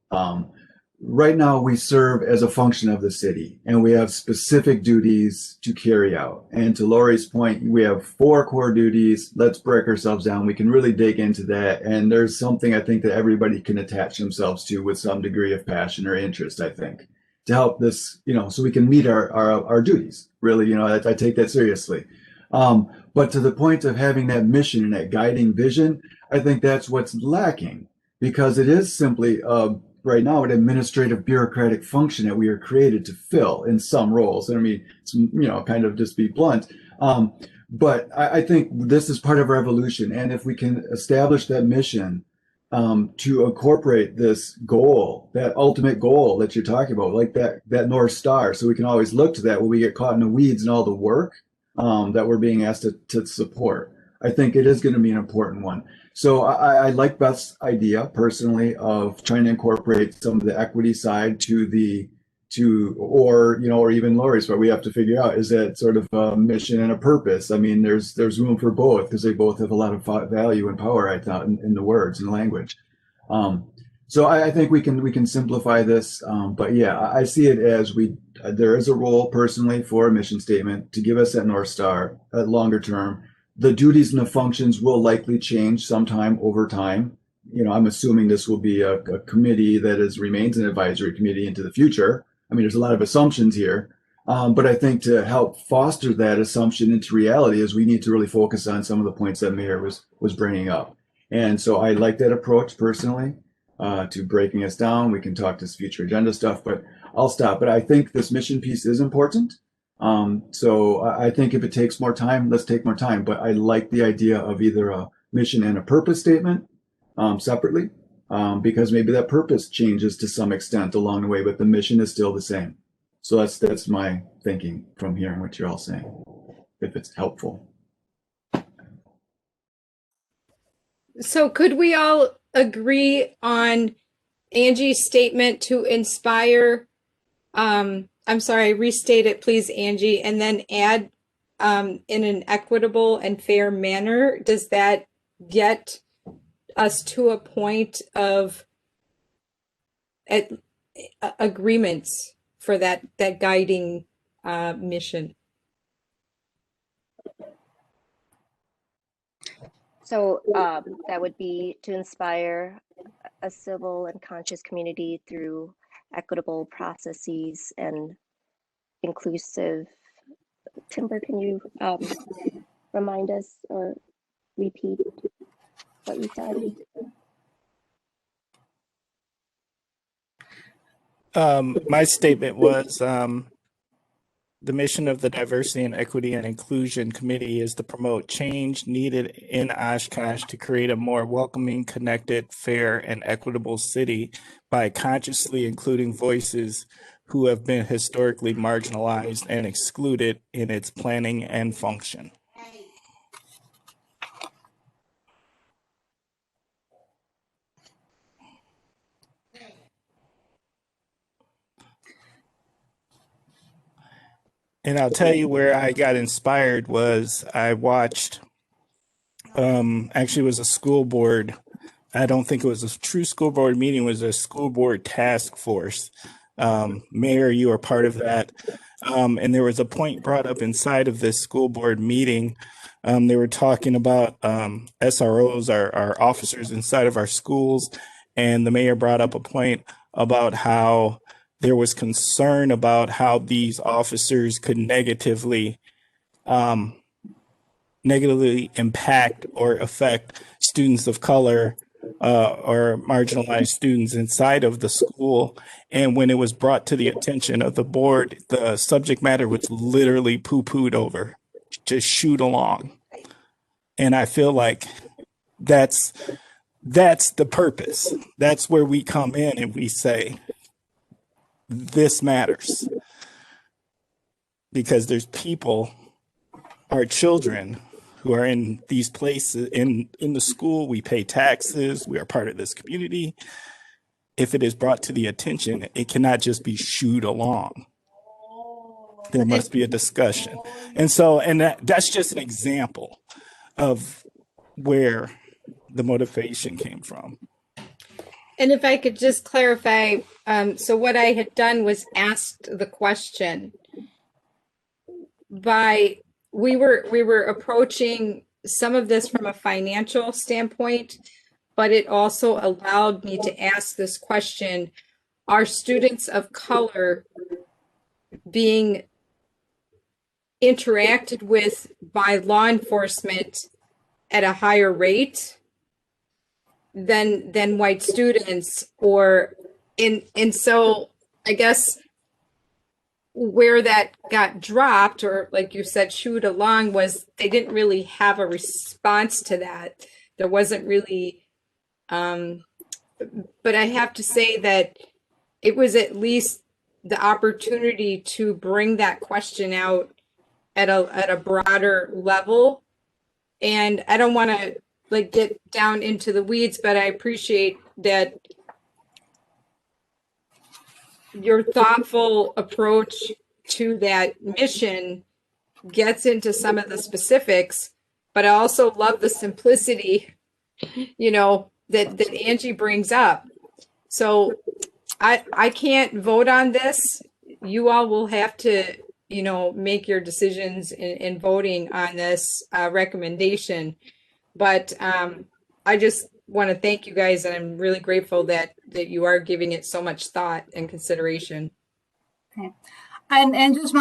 [SPEAKER 10] Right now, we serve as a function of the city, and we have specific duties to carry out. And to Lori's point, we have 4 core duties. Let's break ourselves down. We can really dig into that. And there's something I think that everybody can attach themselves to with some degree of passion or interest, I think, to help this, you know, so we can meet our duties. Really, you know, I take that seriously. But to the point of having that mission and that guiding vision, I think that's what's lacking, because it is simply right now an administrative bureaucratic function that we are created to fill in some roles. And I mean, it's, you know, kind of just be blunt. But I think this is part of our evolution. And if we can establish that mission to incorporate this goal, that ultimate goal that you're talking about, like that North Star, so we can always look to that when we get caught in the weeds and all the work that we're being asked to support. I think it is going to be an important one. So I like Beth's idea personally of trying to incorporate some of the equity side or even Lori's, where we have to figure out, is that sort of a mission and a purpose? I mean, there's room for both, because they both have a lot of value and power, I thought, in the words and language. So I think we can simplify this, but yeah, I see it as there is a role personally for a mission statement to give us that North Star at longer term. The duties and the functions will likely change sometime over time. You know, I'm assuming this will be a committee that remains an advisory committee into the future. I mean, there's a lot of assumptions here, but I think to help foster that assumption into reality is we need to really focus on some of the points that Mayor was bringing up. And so I like that approach personally. To breaking us down. We can talk this future agenda stuff, but I'll stop. But I think this mission piece is important. So I think if it takes more time, let's take more time. But I like the idea of either a mission and a purpose statement separately, because maybe that purpose changes to some extent along the way, but the mission is still the same. So that's my thinking from hearing what you're all saying, if it's helpful.
[SPEAKER 15] So could we all agree on Angie's statement to inspire, I'm sorry, restate it, please, Angie, and then add in an equitable and fair manner. Does that get us to a point of agreements for that guiding mission?
[SPEAKER 1] So that would be to inspire a civil and conscious community through equitable processes and inclusive. Timber, can you remind us or repeat what you said?
[SPEAKER 6] My statement was the mission of the Diversity and Equity and Inclusion Committee is to promote change needed in Oshkosh to create a more welcoming, connected, fair, and equitable city by consciously including voices who have been historically marginalized and excluded in its planning and function. And I'll tell you where I got inspired was I watched, actually it was a school board. I don't think it was a true school board meeting, it was a school board task force. Mayor, you are part of that. And there was a point brought up inside of this school board meeting. They were talking about SROs, our officers inside of our schools. And the mayor brought up a point about how there was concern about how these officers could negatively impact or affect students of color or marginalized students inside of the school. And when it was brought to the attention of the board, the subject matter was literally poo-pooed over, just shoot along. And I feel like that's the purpose. That's where we come in and we say, this matters. Because there's people, our children, who are in these places, in the school, we pay taxes, we are part of this community. If it is brought to the attention, it cannot just be shooed along. There must be a discussion. And so, and that's just an example of where the motivation came from.
[SPEAKER 15] And if I could just clarify, so what I had done was asked the question we were approaching some of this from a financial standpoint, but it also allowed me to ask this question: are students of color being interacted with by law enforcement at a higher rate than white students? Or and so I guess where that got dropped, or like you said, shoot along, was they didn't really have a response to that. There wasn't really, but I have to say that it was at least the opportunity to bring that question out at a broader level. And I don't want to like get down into the weeds, but I appreciate that your thoughtful approach to that mission gets into some of the specifics, but I also love the simplicity, you know, that Angie brings up. So I can't vote on this. You all will have to, you know, make your decisions in voting on this recommendation. But I just want to thank you guys, and I'm really grateful that you are giving it so much thought and consideration.
[SPEAKER 3] Okay. And just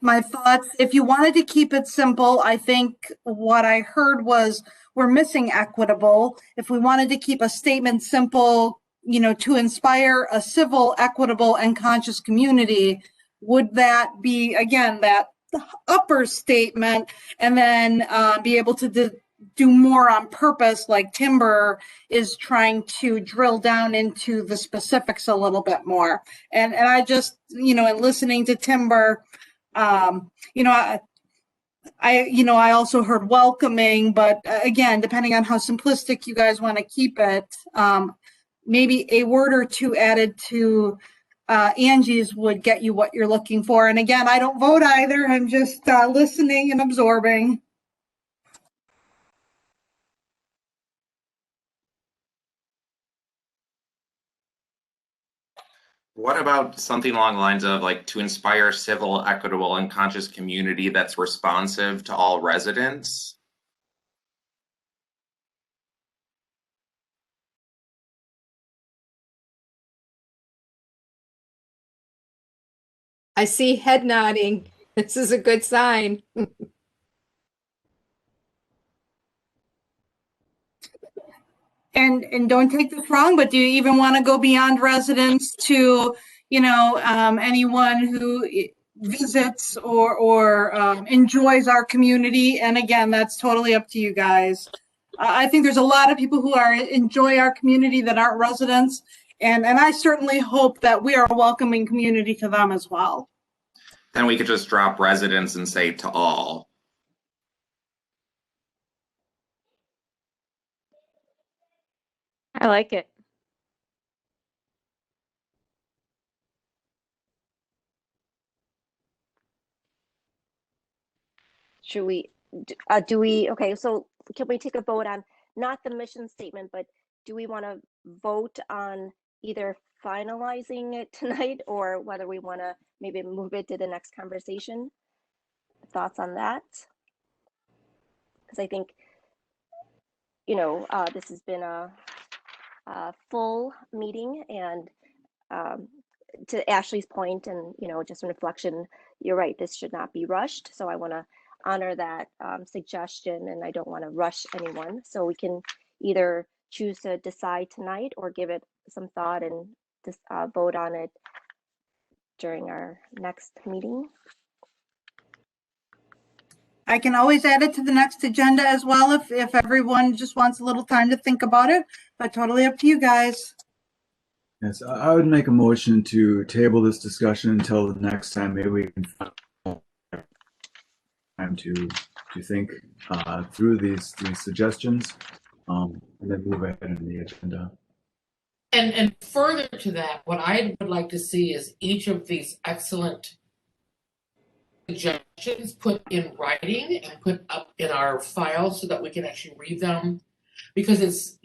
[SPEAKER 3] my thoughts, if you wanted to keep it simple, I think what I heard was we're missing equitable. If we wanted to keep a statement simple, you know, to inspire a civil, equitable, and conscious community, would that be, again, that upper statement, and then be able to do more on purpose, like Timber is trying to drill down into the specifics a little bit more. And I just, you know, in listening to Timber, you know, I also heard welcoming, but again, depending on how simplistic you guys want to keep it, maybe a word or two added to Angie's would get you what you're looking for. And again, I don't vote either. I'm just listening and absorbing.
[SPEAKER 7] What about something along the lines of like to inspire civil, equitable, and conscious community that's responsive to all residents?
[SPEAKER 15] I see head nodding. This is a good sign.
[SPEAKER 3] And don't take this wrong, but do you even want to go beyond residents to, anyone who visits or enjoys our community? And again, that's totally up to you guys. I think there's a lot of people who enjoy our community that aren't residents, and I certainly hope that we are a welcoming community to them as well.
[SPEAKER 7] Then we could just drop residents and say to all.
[SPEAKER 5] I like it.
[SPEAKER 1] Should we, okay, so can we take a vote on not the mission statement, but do we want to vote on either finalizing it tonight or whether we want to maybe move it to the next conversation? Thoughts on that? Because I think, this has been a full meeting, and to Ashley's point, and just in reflection, you're right, this should not be rushed. So I want to honor that suggestion, and I don't want to rush anyone. So we can either choose to decide tonight or give it some thought and just vote on it during our next meeting.
[SPEAKER 3] I can always add it to the next agenda as well if everyone just wants a little time to think about it, but totally up to you guys.
[SPEAKER 10] Yes, I would make a motion to table this discussion until the next time. Maybe we can find time to think through these suggestions, and then move ahead in the agenda.
[SPEAKER 8] And further to that, what I would like to see is each of these excellent suggestions put in writing and put up in our files so that we can actually read them. Because it's,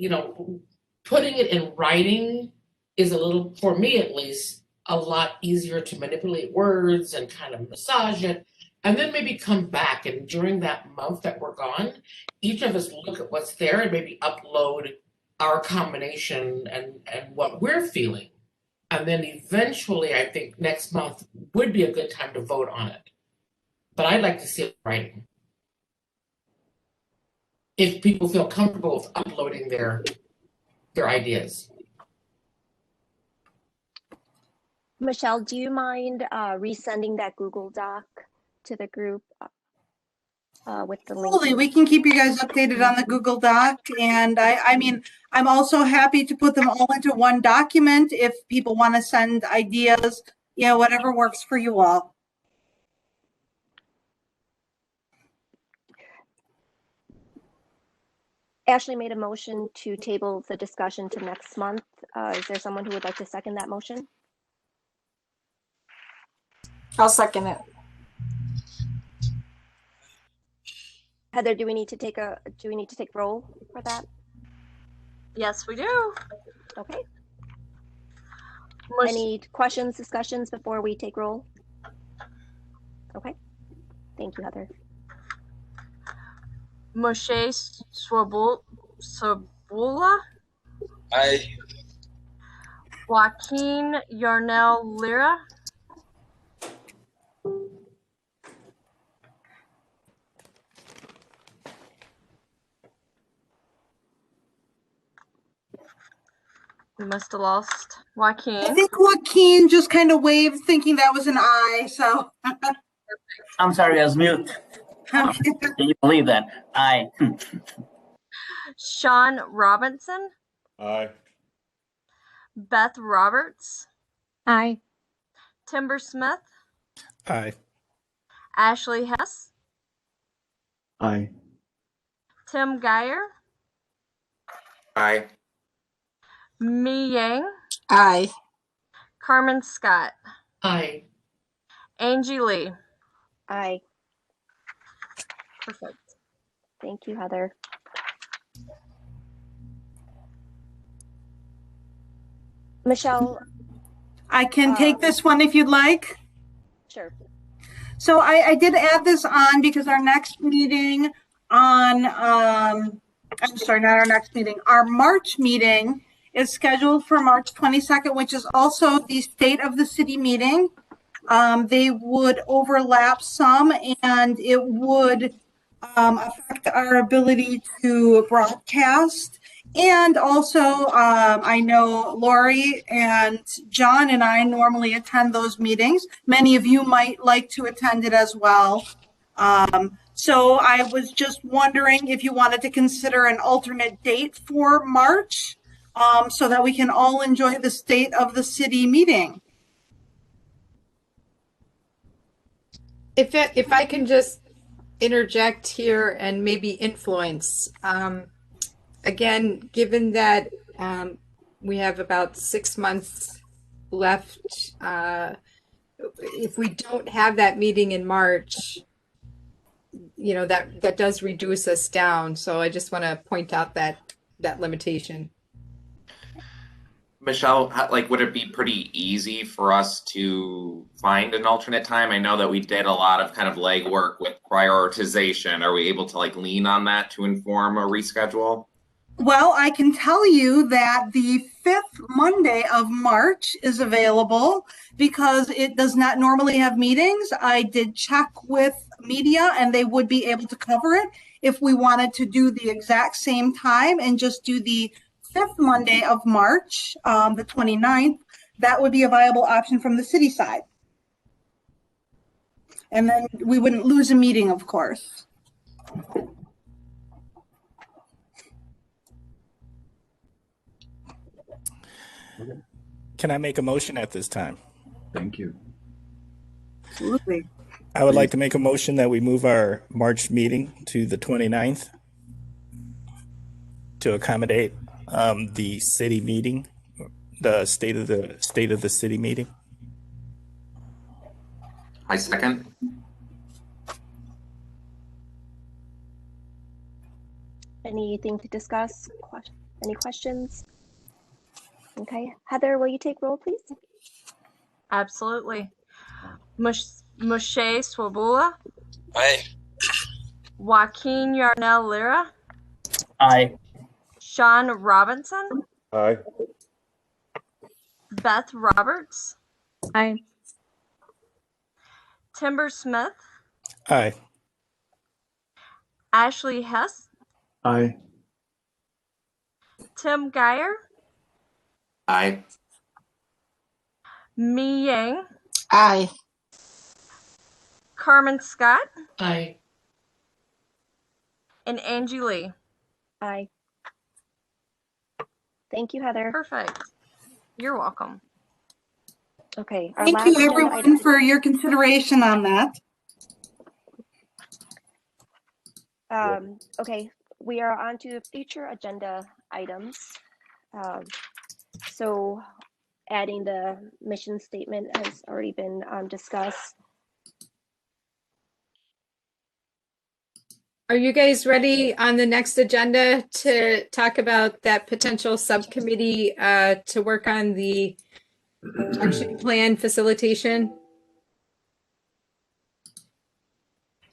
[SPEAKER 8] putting it in writing is a little, for me at least, a lot easier to manipulate words and kind of massage it. And then maybe come back, and during that month that we're gone, each of us look at what's there and maybe upload our combination and what we're feeling. And then eventually, I think next month would be a good time to vote on it. But I'd like to see it in writing. If people feel comfortable with uploading their ideas.
[SPEAKER 1] Michelle, do you mind resending that Google Doc to the group with the link?
[SPEAKER 3] Totally, we can keep you guys updated on the Google Doc, and I mean, I'm also happy to put them all into one document if people want to send ideas, whatever works for you all.
[SPEAKER 1] Ashley made a motion to table the discussion to next month. Is there someone who would like to second that motion?
[SPEAKER 17] I'll second it.
[SPEAKER 1] Heather, do we need to take roll for that?
[SPEAKER 2] Yes, we do.
[SPEAKER 1] Okay. Any questions, discussions before we take roll? Okay. Thank you, Heather.
[SPEAKER 2] Moshe Sabula.
[SPEAKER 12] Aye.
[SPEAKER 2] Joaquin Yarnell Lira. We must have lost Joaquin.
[SPEAKER 3] I think Joaquin just kind of waved thinking that was an I, so.
[SPEAKER 14] I'm sorry, I was mute. Can you believe that? Aye.
[SPEAKER 2] Sean Robinson.
[SPEAKER 18] Aye.
[SPEAKER 2] Beth Roberts.
[SPEAKER 5] Aye.
[SPEAKER 2] Timber Smith.
[SPEAKER 6] Aye.
[SPEAKER 2] Ashley Hess.
[SPEAKER 10] Aye.
[SPEAKER 2] Tim Geyer.
[SPEAKER 7] Aye.
[SPEAKER 2] Mi Yang,
[SPEAKER 17] Aye.
[SPEAKER 2] Carmen Scott,
[SPEAKER 8] Aye.
[SPEAKER 2] Angie Lee.
[SPEAKER 1] Aye.
[SPEAKER 2] Perfect.
[SPEAKER 1] Thank you, Heather. Michelle.
[SPEAKER 3] I can take this one if you'd like.
[SPEAKER 1] Sure.
[SPEAKER 3] So I did add this on because our next meeting on, I'm sorry, not our next meeting, our March meeting is scheduled for March 22nd, which is also the State of the City meeting. They would overlap some, and it would affect our ability to broadcast. And also, I know Lori and John and I normally attend those meetings. Many of you might like to attend it as well. So I was just wondering if you wanted to consider an alternate date for March, so that we can all enjoy the State of the City meeting.
[SPEAKER 15] If I can just interject here and maybe influence. Again, given that we have about 6 months left, if we don't have that meeting in March, you know, that does reduce us down. So I just want to point out that limitation.
[SPEAKER 7] Michelle, like, would it be pretty easy for us to find an alternate time? I know that we did a lot of kind of legwork with prioritization. Are we able to like lean on that to inform a reschedule?
[SPEAKER 3] Well, I can tell you that the 5th Monday of March is available because it does not normally have meetings. I did check with media and they would be able to cover it if we wanted to do the exact same time and just do the 5th Monday of March, the 29th. That would be a viable option from the city side. And then we wouldn't lose a meeting, of course.
[SPEAKER 6] Can I make a motion at this time?
[SPEAKER 10] Thank you.
[SPEAKER 3] Absolutely.
[SPEAKER 6] I would like to make a motion that we move our March meeting to the 29th to accommodate the city meeting, the state of the city meeting.
[SPEAKER 7] I second.
[SPEAKER 1] Anything to discuss? Any questions? Okay, Heather, will you take roll, please?
[SPEAKER 2] Absolutely. Moshe Swabula.
[SPEAKER 12] Aye.
[SPEAKER 2] Joaquin Yarnell Lira.
[SPEAKER 4] Aye.
[SPEAKER 2] Sean Robinson.
[SPEAKER 10] Aye.
[SPEAKER 2] Beth Roberts.
[SPEAKER 5] Aye.
[SPEAKER 2] Timber Smith.
[SPEAKER 6] Aye.
[SPEAKER 2] Ashley Hess.
[SPEAKER 10] Aye.
[SPEAKER 2] Tim Geyer.
[SPEAKER 7] Aye.
[SPEAKER 2] Mi Yang.
[SPEAKER 17] Aye.
[SPEAKER 2] Carmen Scott.
[SPEAKER 8] Aye.
[SPEAKER 2] And Angie Lee.
[SPEAKER 1] Aye. Thank you, Heather.
[SPEAKER 2] Perfect. You're welcome.
[SPEAKER 1] Okay. Our
[SPEAKER 3] Thank
[SPEAKER 1] last
[SPEAKER 3] you,
[SPEAKER 1] agenda
[SPEAKER 3] everyone,
[SPEAKER 1] item.
[SPEAKER 3] for your consideration on that.
[SPEAKER 1] Okay, we are on to future agenda items. So adding the mission statement has already been discussed.
[SPEAKER 15] Are you guys ready on the next agenda to talk about that potential subcommittee to work on the action plan facilitation?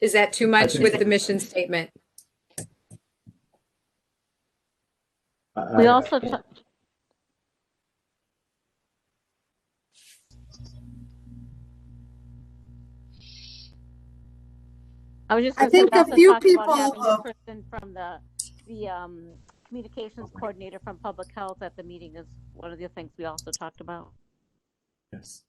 [SPEAKER 15] Is that too much with the mission statement?
[SPEAKER 5] We also I was just
[SPEAKER 3] I
[SPEAKER 5] going to say,
[SPEAKER 3] think
[SPEAKER 5] we
[SPEAKER 3] a
[SPEAKER 5] also
[SPEAKER 3] few
[SPEAKER 5] talked about
[SPEAKER 3] people.
[SPEAKER 5] having a person from the communications coordinator from public health at the meeting is one of the things we also talked about.
[SPEAKER 10] Yes.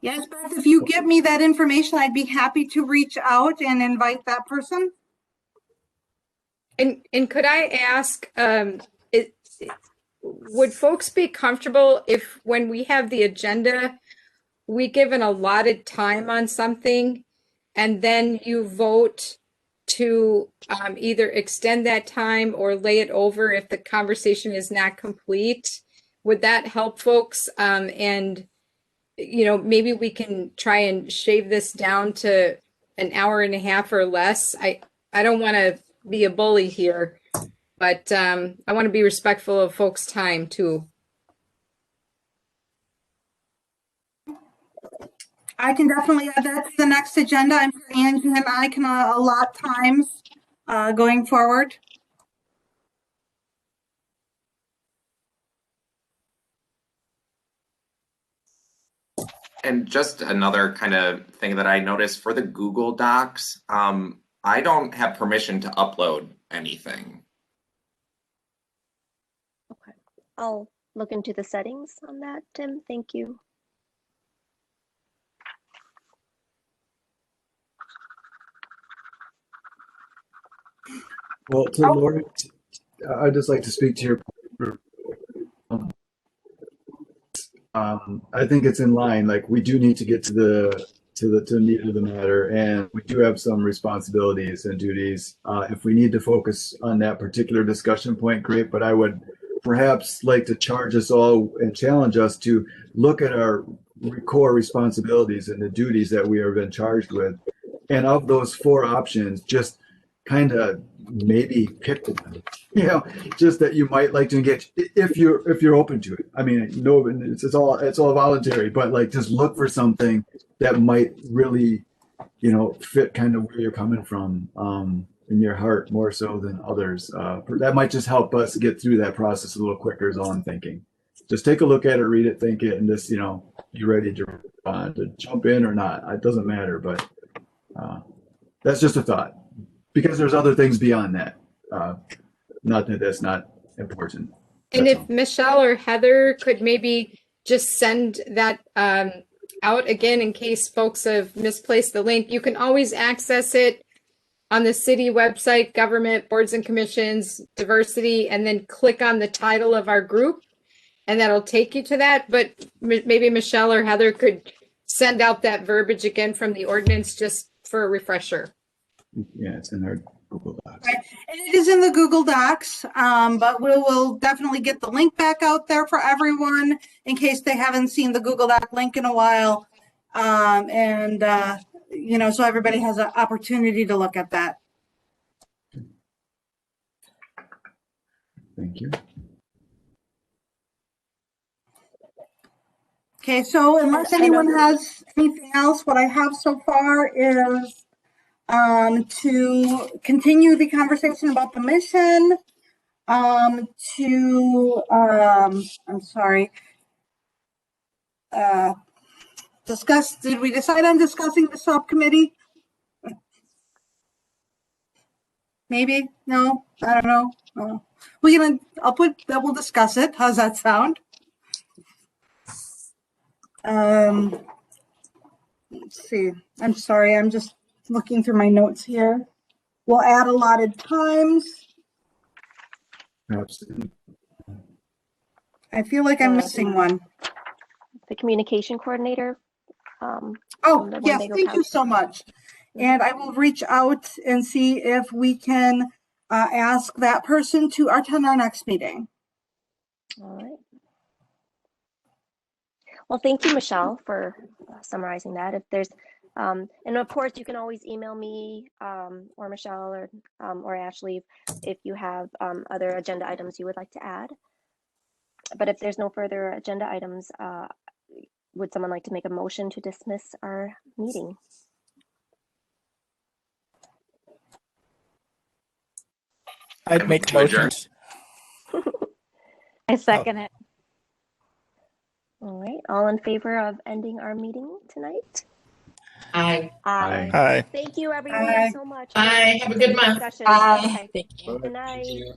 [SPEAKER 3] Yes, Beth, if you give me that information, I'd be happy to reach out and invite that person.
[SPEAKER 15] And could I ask, would folks be comfortable if when we have the agenda, we give an allotted time on something and then you vote to either extend that time or lay it over if the conversation is not complete. Would that help folks? And, you know, maybe we can try and shave this down to an hour and a half or less. I don't want to be a bully here, but I want to be respectful of folks' time too.
[SPEAKER 3] I can definitely add that to the next agenda. I'm sure Angie and I can allot times going forward.
[SPEAKER 7] And just another kind of thing that I noticed for the Google Docs, I don't have permission to upload anything.
[SPEAKER 1] Okay, I'll look into the settings on that, Tim. Thank you.
[SPEAKER 10] Well, to Lori, I'd just like to speak to your. I think it's in line. Like, we do need to get to the meat of the matter, and we do have some responsibilities and duties. If we need to focus on that particular discussion point, great. But I would perhaps like to charge us all and challenge us to look at our core responsibilities and the duties that we have been charged with, and of those 4 options, just kind of maybe pick one, you know, just that you might like to engage if you're open to it. I mean, no, it's all voluntary, but like, just look for something that might really, you know, fit kind of where you're coming from in your heart more so than others. That might just help us get through that process a little quicker is all I'm thinking. Just take a look at it, read it, think it, and just, you know, be ready to respond, to jump in or not. It doesn't matter, but that's just a thought. Because there's other things beyond that. Not that that's not important.
[SPEAKER 15] And if Michelle or Heather could maybe just send that out again in case folks have misplaced the link, you can always access it on the city website, government, boards and commissions, diversity, and then click on the title of our group, and that'll take you to that. But maybe Michelle or Heather could send out that verbiage again from the ordinance just for a refresher.
[SPEAKER 10] Yeah, it's in our Google Docs.
[SPEAKER 3] Right. And it is in the Google Docs, but we'll definitely get the link back out there for everyone in case they haven't seen the Google Doc link in a while. You know, so everybody has an opportunity to look at that.
[SPEAKER 10] Thank you.
[SPEAKER 3] Okay, so unless anyone has anything else, what I have so far is to continue the conversation about the mission, I'm sorry, did we decide on discussing the subcommittee? Maybe, no, I don't know. We'll discuss it. How's that sound? Let's see, I'm sorry, I'm just looking through my notes here. We'll add allotted times.
[SPEAKER 10] Absolutely.
[SPEAKER 3] I feel like I'm missing one.
[SPEAKER 1] The communication coordinator.
[SPEAKER 3] Oh, yes, thank you so much. And I will reach out and see if we can ask that person to attend our next meeting.
[SPEAKER 1] All right. Well, thank you, Michelle, for summarizing that. If there's, and of course, you can always email me or Michelle or Ashley if you have other agenda items you would like to add. But if there's no further agenda items, would someone like to make a motion to dismiss our meeting?
[SPEAKER 6] I'd make a motion.
[SPEAKER 5] I second it.
[SPEAKER 1] All right, all in favor of ending our meeting tonight?
[SPEAKER 8] Aye.
[SPEAKER 1] Aye.
[SPEAKER 6] Aye.
[SPEAKER 1] Thank you, everyone, so much.
[SPEAKER 8] Bye. Have a good month.
[SPEAKER 1] Discussion.
[SPEAKER 17] Bye.
[SPEAKER 1] Okay.
[SPEAKER 17] Thank you.
[SPEAKER 1] Good night.